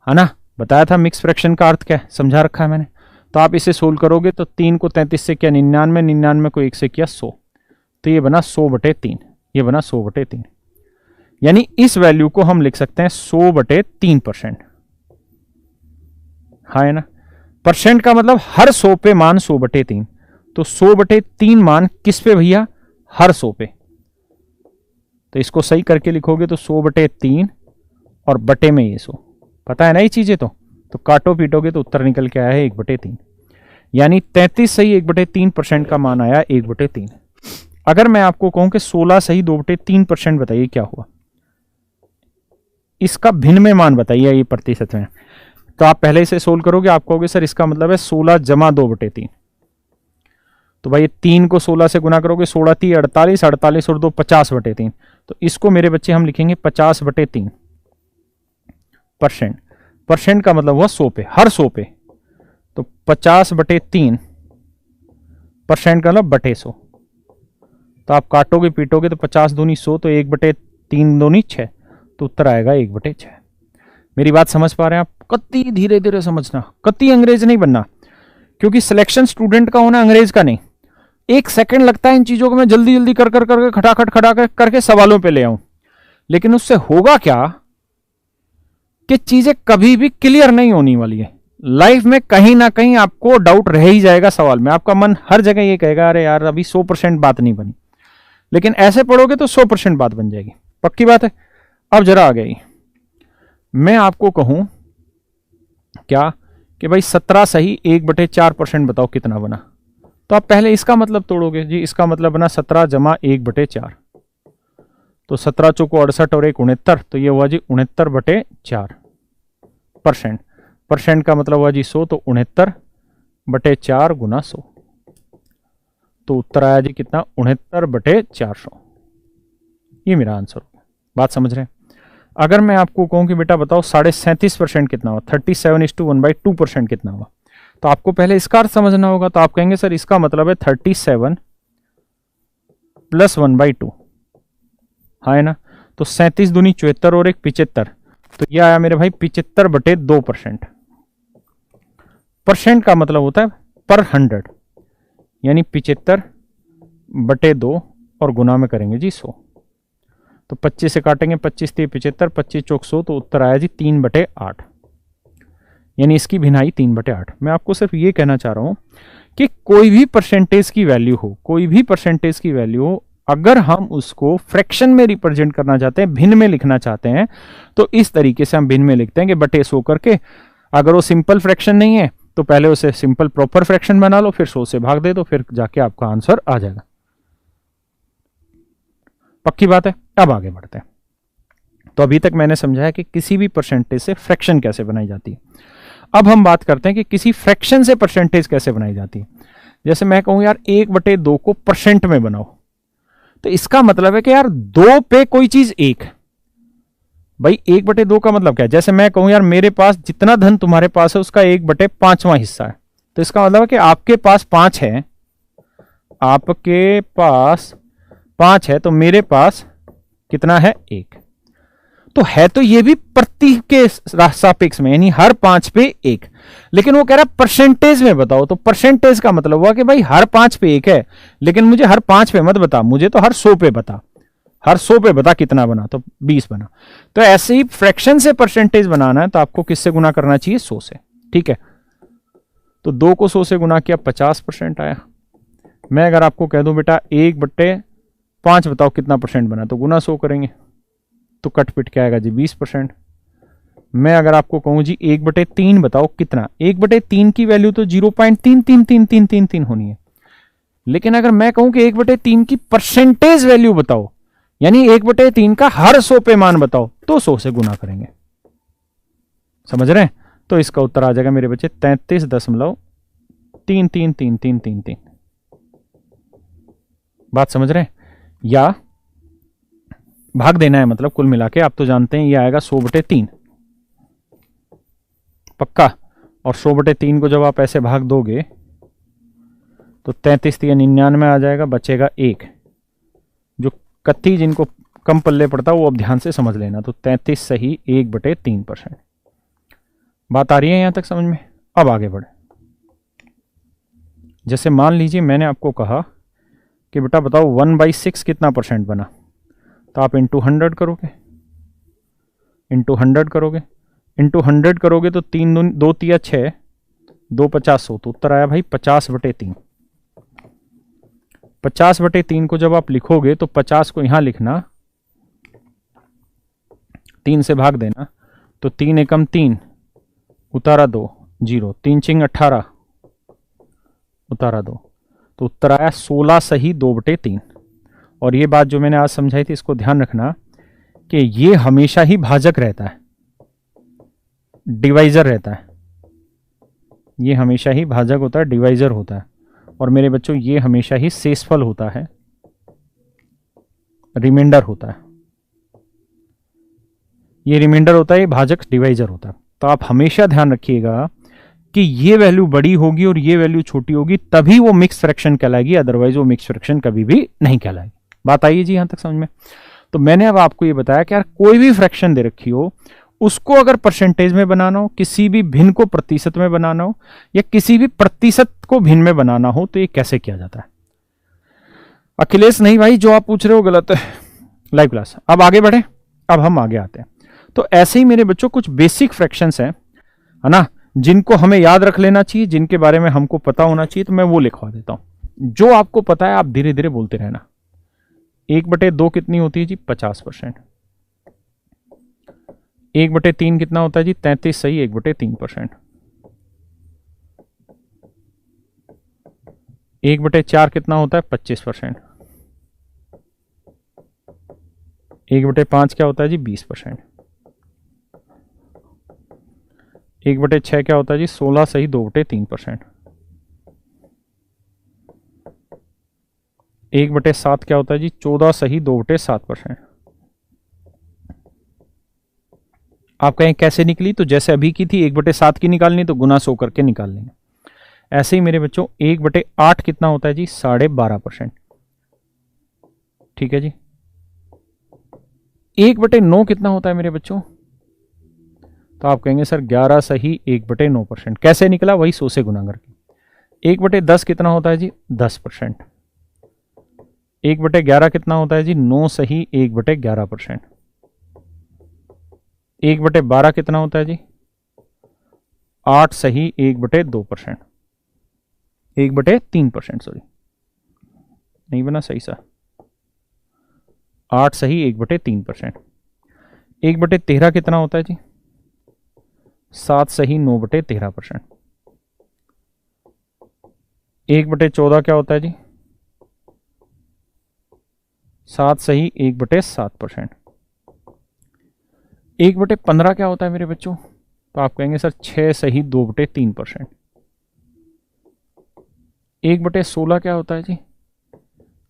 है ना? बताया था मिक्स फ्रैक्शन का अर्थ क्या है, समझा रखा है मैंने। तो आप इसे सोल्व करोगे तो 3 को 33 से किया 99, 99 को 1 से किया 100, तो ये बना 100/3, ये बना 100/3। यानी इस वैल्यू को हम लिख सकते हैं 100/3%। हाँ है ना, परसेंट का मतलब हर 100 पे मान 100/3, तो 100/3 मान किस पे भैया, हर 100 पे। तो इसको सही करके लिखोगे तो 100/3 और बटे में ये 100, पता है ना ये चीजें। तो काटो पीटोगे तो उत्तर निकल के आया है 1/3, यानी 33 सही 1/3% का मान आया 1/3। अगर मैं आपको कहूं कि 16 सही 2/3%, बताइए क्या हुआ, इसका भिन्न में मान बताइए ये प्रतिशत में। तो आप पहले इसे सोल्व करोगे, आप कहोगे सर इसका मतलब है 16 जमा 2/3। तो भाई 3 को 16 से गुना करोगे, 16 3 48, 48 और 2 50/3। तो इसको मेरे बच्चे हम लिखेंगे 50/3%। परसेंट का मतलब हुआ 100 पे, हर 100 पे। तो 50/3% का मतलब बटे 100। तो आप काटोगे पीटोगे तो 50 दूनी 100, तो 1/3 दूनी 6, तो उत्तर आएगा 1/6। मेरी बात समझ पा रहे हैं आप? कति धीरे धीरे समझना, कति अंग्रेज नहीं बनना, क्योंकि सिलेक्शन स्टूडेंट का होना अंग्रेज का नहीं। 1 सेकंड लगता है इन चीजों को मैं जल्दी जल्दी कर करके खटाखट करके सवालों पे ले आऊं, लेकिन उससे होगा क्या कि चीजें कभी भी क्लियर नहीं होने वाली है। लाइफ में कहीं ना कहीं आपको डाउट रह ही जाएगा सवाल में, आपका मन हर जगह ये कहेगा अरे यार अभी 100% बात नहीं बनी, लेकिन ऐसे पढ़ोगे तो 100% बात बन जाएगी, पक्की बात है। अब जरा आ गई, मैं आपको कहूं क्या कि भाई 17 सही 1/4% बताओ कितना बना। तो आप पहले इसका मतलब तोड़ोगे जी, इसका मतलब बना 17 जमा 1/4, तो 17 चौको 68 और 1 69, तो ये हुआ जी 69/4%। परसेंट का मतलब हुआ जी 100, तो 69/4 गुना 100, तो उत्तर आया जी कितना, 69/400। ये मेरा आंसर होगा। बात समझ रहे हैं? अगर मैं आपको कहूं कि बेटा बताओ 37.5% कितना हुआ, 37:1/2% कितना हुआ, तो आपको पहले इसका अर्थ समझना होगा। तो आप कहेंगे सर इसका मतलब है 37 + 1/2, हाँ है ना। तो 37 दूनी 74 और 1 75, तो यह आया मेरे भाई 75/2%। परसेंट का मतलब होता है पर 100, यानी 75/2 और गुना में करेंगे जी 100। तो 25 से काटेंगे, 25 3 75, 25 चौक 100, तो उत्तर आया जी 3/8, यानी इसकी भिन्नाई 3/8। मैं आपको सिर्फ ये कहना चाह रहा हूं कि कोई भी परसेंटेज की वैल्यू हो, कोई भी परसेंटेज की वैल्यू हो, अगर हम उसको फ्रैक्शन में रिप्रेजेंट करना चाहते हैं, भिन्न में लिखना चाहते हैं, तो इस तरीके से हम भिन्न में लिखते हैं कि बटे 100 करके। अगर वो सिंपल फ्रैक्शन नहीं है तो पहले उसे सिंपल प्रॉपर फ्रैक्शन बना लो, फिर 100 से भाग दे दो, फिर जाके आपका आंसर आ जाएगा। पक्की बात है? अब आगे बढ़ते हैं। तो अभी तक मैंने समझाया कि किसी भी परसेंटेज से फ्रैक्शन कैसे बनाई जाती है। अब हम बात करते हैं कि किसी फ्रैक्शन से परसेंटेज कैसे बनाई जाती है। जैसे मैं कहूं यार 1/2 को परसेंट में बनाओ, तो इसका मतलब है कि यार 2 पे कोई चीज 1। भाई 1/2 का मतलब क्या है? जैसे मैं कहूं यार मेरे पास जितना धन तुम्हारे पास है उसका 1/5वां हिस्सा है, तो इसका मतलब है कि आपके पास 5 है, आपके पास 5 है, तो मेरे पास कितना है? 1। तो है तो ये भी प्रति के सापेक्ष में, यानी हर 5 पे 1, लेकिन वो कह रहा है परसेंटेज में बताओ। तो परसेंटेज का मतलब हुआ कि भाई हर 5 पे 1 है, लेकिन मुझे हर 5 पे मत बता, मुझे तो हर 100 पे बता। हर 100 पे बता कितना बना, तो 20 बना। तो ऐसे ही फ्रैक्शन से परसेंटेज बनाना है तो आपको किससे गुना करना चाहिए? 100 से। ठीक है, तो 2 को 100 से गुना किया, 50% आया। मैं अगर आपको कह दूं बेटा 1/5 बताओ कितना परसेंट बना, तो गुना 100 करेंगे, तो कट पिट क्या आएगा जी? 20%। मैं अगर आपको कहूं जी 1/3 बताओ कितना, 1/3 की वैल्यू तो 0.33333 होनी है, लेकिन अगर मैं कहूं कि 1/3 की परसेंटेज वैल्यू बताओ, यानी 1/3 का हर 100 पे मान बताओ, तो 100 से गुना करेंगे। समझ रहे हैं? तो इसका उत्तर आ जाएगा मेरे बच्चे 33.33333। बात समझ रहे हैं? या भाग देना है, मतलब कुल मिला के आप तो जानते हैं ये आएगा 100/3 पक्का। और 100/3 को जब आप ऐसे भाग दोगे तो 33 3 99 आ जाएगा, बचेगा 1। जो कत्ती जिनको कम पल्ले पड़ता वो अब ध्यान से समझ लेना। तो 33 सही 1/3%। बात आ रही है यहां तक समझ में? अब आगे बढ़े। जैसे मान लीजिए मैंने आपको कहा कि बेटा बताओ 1/6 कितना परसेंट बना, तो आप इंटू 100 करोगे, इंटू 100 करोगे, इंटू 100 करोगे तो 2 तिया 6, 2 50 100, तो उत्तर आया भाई 50/3। 50/3 को जब आप लिखोगे तो 50 को यहां लिखना, 3 से भाग देना, तो 3 एकम 3, उतारा 2, 0, 3 चिंग 18, उतारा 2, तो उत्तर आया 16 सही 2/3। और ये बात जो मैंने आज समझाई थी, इसको ध्यान रखना कि ये हमेशा ही भाजक रहता है, डिवाइजर रहता है, ये हमेशा ही भाजक होता है, डिवाइजर होता है। और मेरे बच्चों ये हमेशा ही शेषफल होता है, रिमाइंडर होता है, ये रिमाइंडर होता है, ये भाजक डिवाइजर होता है। तो आप हमेशा ध्यान रखिएगा कि ये वैल्यू बड़ी होगी और ये वैल्यू छोटी होगी, तभी वो मिक्स फ्रैक्शन कहलाएगी, अदरवाइज वो मिक्स फ्रैक्शन कभी भी नहीं कहलाएगी। बात आई जी यहां तक समझ में? तो मैंने अब आपको ये बताया कि यार कोई भी फ्रैक्शन दे रखी हो, उसको अगर परसेंटेज में बनाना हो, किसी भी भिन्न को प्रतिशत में बनाना हो, या किसी भी प्रतिशत को भिन्न में बनाना हो, तो ये कैसे किया जाता है? अखिलेश नहीं भाई, जो आप पूछ रहे हो गलत है। Live class. अब आगे बढ़े, अब हम आगे आते हैं। तो ऐसे ही मेरे बच्चों कुछ बेसिक फ्रैक्शंस हैं, है ना, जिनको हमें याद रख लेना चाहिए, जिनके बारे में हमको पता होना चाहिए, तो मैं वो लिखवा देता हूं। जो आपको पता है आप धीरे धीरे बोलते रहना। 1/2 कितनी होती है जी? 50%। 1/3 कितना होता है जी? 33 सही 1/3%। 1/4 कितना होता है? 25%। 1/5 क्या होता है जी? 20%। 1/6 क्या होता है जी? 16 सही 2/3%। 1/7 क्या होता है जी? 14 सही 2/7%। आप कहें कैसे निकली? तो जैसे अभी की थी 1/7 की निकालनी, तो गुना 100 करके निकाल लेंगे। ऐसे ही मेरे बच्चों 1/8 कितना होता है जी? 12.5%। ठीक है जी। 1/9 कितना होता है मेरे बच्चों? तो आप कहेंगे सर 11 सही 1/9%। कैसे निकला? वही 100 से गुना करके। 1/10 कितना होता है जी? 10%। 1/11 कितना होता है जी? 9 सही 1/11%। 1/12 कितना होता है जी? 8 सही 1/2%। 1/3%, सॉरी नहीं बना सही सा। 8 सही 1/3%। 1/13 कितना होता है जी? 7 सही 9/13%। 1/14 क्या होता है जी? 7 सही 1/7%। 1/15 क्या होता है मेरे बच्चों? तो आप कहेंगे सर 6 सही 2/3%। 1/16 क्या होता है जी?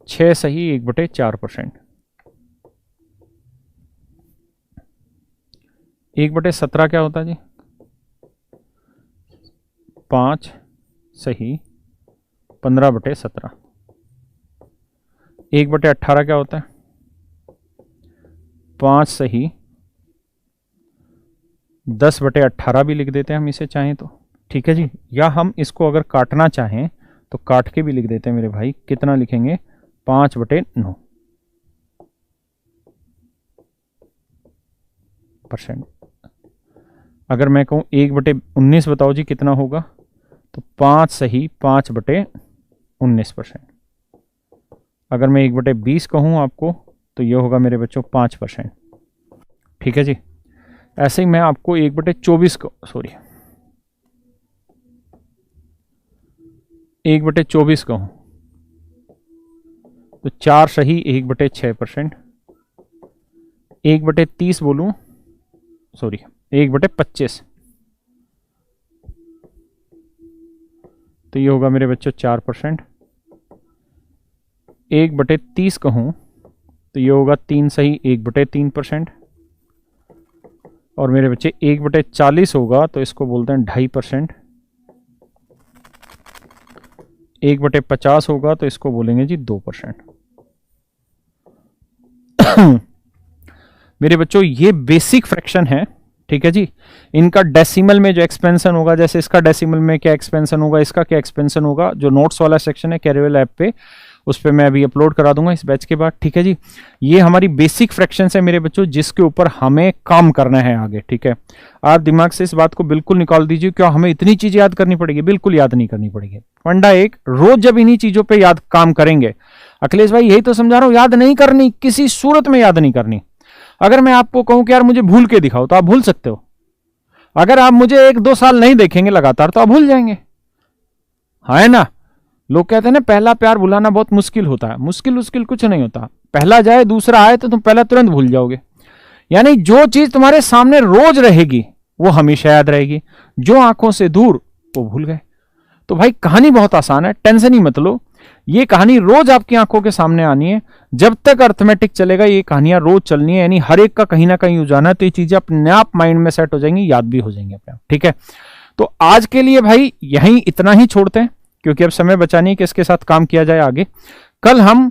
6 सही 1/4%। 1/17 क्या होता है जी? 5 सही 15/17। 1/18 क्या होता है? 5 सही 10/18 भी लिख देते हैं हम इसे चाहें तो। ठीक है जी। या हम इसको अगर काटना चाहें तो काट के भी लिख देते हैं मेरे भाई। कितना लिखेंगे? 5/9%। अगर मैं कहूं 1/19 बताओ जी कितना होगा? तो 5 सही 5/19%। अगर मैं 1/20 कहूं आपको तो यह होगा मेरे बच्चों 5%। ठीक है जी। ऐसे ही मैं आपको 1/24 को, सॉरी 1/24 कहूं तो 4 सही 1/6%। 1/30 बोलूं, सॉरी 1/25, तो ये होगा मेरे बच्चों 4%। 1/30 कहूं तो ये होगा 3 सही 1/3%। और मेरे बच्चे 1/40 होगा तो इसको बोलते हैं 2.5%। 1/50 होगा तो इसको बोलेंगे जी 2%। मेरे बच्चों ये बेसिक फ्रैक्शन है, ठीक है जी। इनका डेसिमल में जो एक्सपेंशन होगा, जैसे इसका डेसिमल में क्या एक्सपेंशन होगा, इसका क्या एक्सपेंशन होगा, जो नोट्स वाला सेक्शन है कैरियर ऐप पे, उस पर मैं अभी अपलोड करा दूंगा इस बैच के बाद, ठीक है जी। ये हमारी बेसिक फ्रैक्शंस है मेरे बच्चों, जिसके ऊपर हमें काम करना है आगे, ठीक है। आप दिमाग से इस बात को बिल्कुल निकाल दीजिए, क्या हमें इतनी चीजें याद करनी पड़ेगी, बिल्कुल याद नहीं करनी पड़ेगी। फंडा एक, रोज जब इन्हीं चीजों पे याद काम करेंगे, अखिलेश भाई यही तो समझा रहा हूं, याद नहीं करनी, किसी सूरत में याद नहीं करनी। अगर मैं आपको कहूं कि यार मुझे भूल के दिखाओ, तो आप भूल सकते हो। अगर आप मुझे 1-2 साल नहीं देखेंगे लगातार, तो आप भूल जाएंगे, है ना। लोग कहते हैं ना पहला प्यार भुलाना बहुत मुश्किल होता है, मुश्किल कुछ नहीं होता, पहला जाए दूसरा आए तो तुम पहला तुरंत भूल जाओगे। यानी जो चीज तुम्हारे सामने रोज रहेगी वो हमेशा याद रहेगी, जो आंखों से दूर वो भूल गए। तो भाई कहानी बहुत आसान है, टेंशन ही मत लो, ये कहानी रोज आपकी आंखों के सामने आनी है। जब तक अर्थमेटिक चलेगा ये कहानियां रोज चलनी है, यानी हर एक का कहीं ना कहीं उजाना है, तो ये चीजें अपने आप माइंड में सेट हो जाएंगी, याद भी हो जाएंगी अपने आप, ठीक है। तो आज के लिए भाई यही इतना ही छोड़ते हैं, क्योंकि अब समय बचा नहीं कि इसके साथ काम किया जाए आगे। कल हम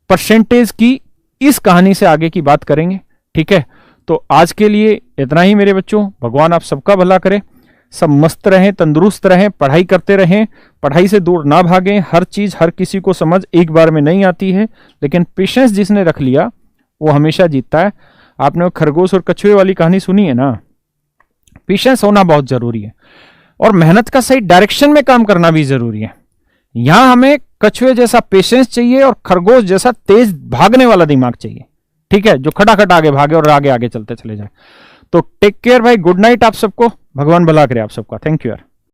परसेंटेज की इस कहानी से आगे की बात करेंगे, ठीक है। तो आज के लिए इतना ही मेरे बच्चों, भगवान आप सबका भला करे, सब मस्त रहें, तंदुरुस्त रहें, पढ़ाई करते रहें, पढ़ाई से दूर ना भागें। हर चीज हर किसी को समझ एक बार में नहीं आती है, लेकिन पेशेंस जिसने रख लिया वो हमेशा जीतता है। आपने वो खरगोश और कछुए वाली कहानी सुनी है ना, पेशेंस होना बहुत जरूरी है, और मेहनत का सही डायरेक्शन में काम करना भी जरूरी है। यहां हमें कछुए जैसा पेशेंस चाहिए और खरगोश जैसा तेज भागने वाला दिमाग चाहिए, ठीक है, जो खटाखट आगे भागे और आगे आगे चलते चले जाए। तो टेक केयर भाई, गुड नाइट आप सबको, भगवान भला करे आप सबका। थैंक यू यार।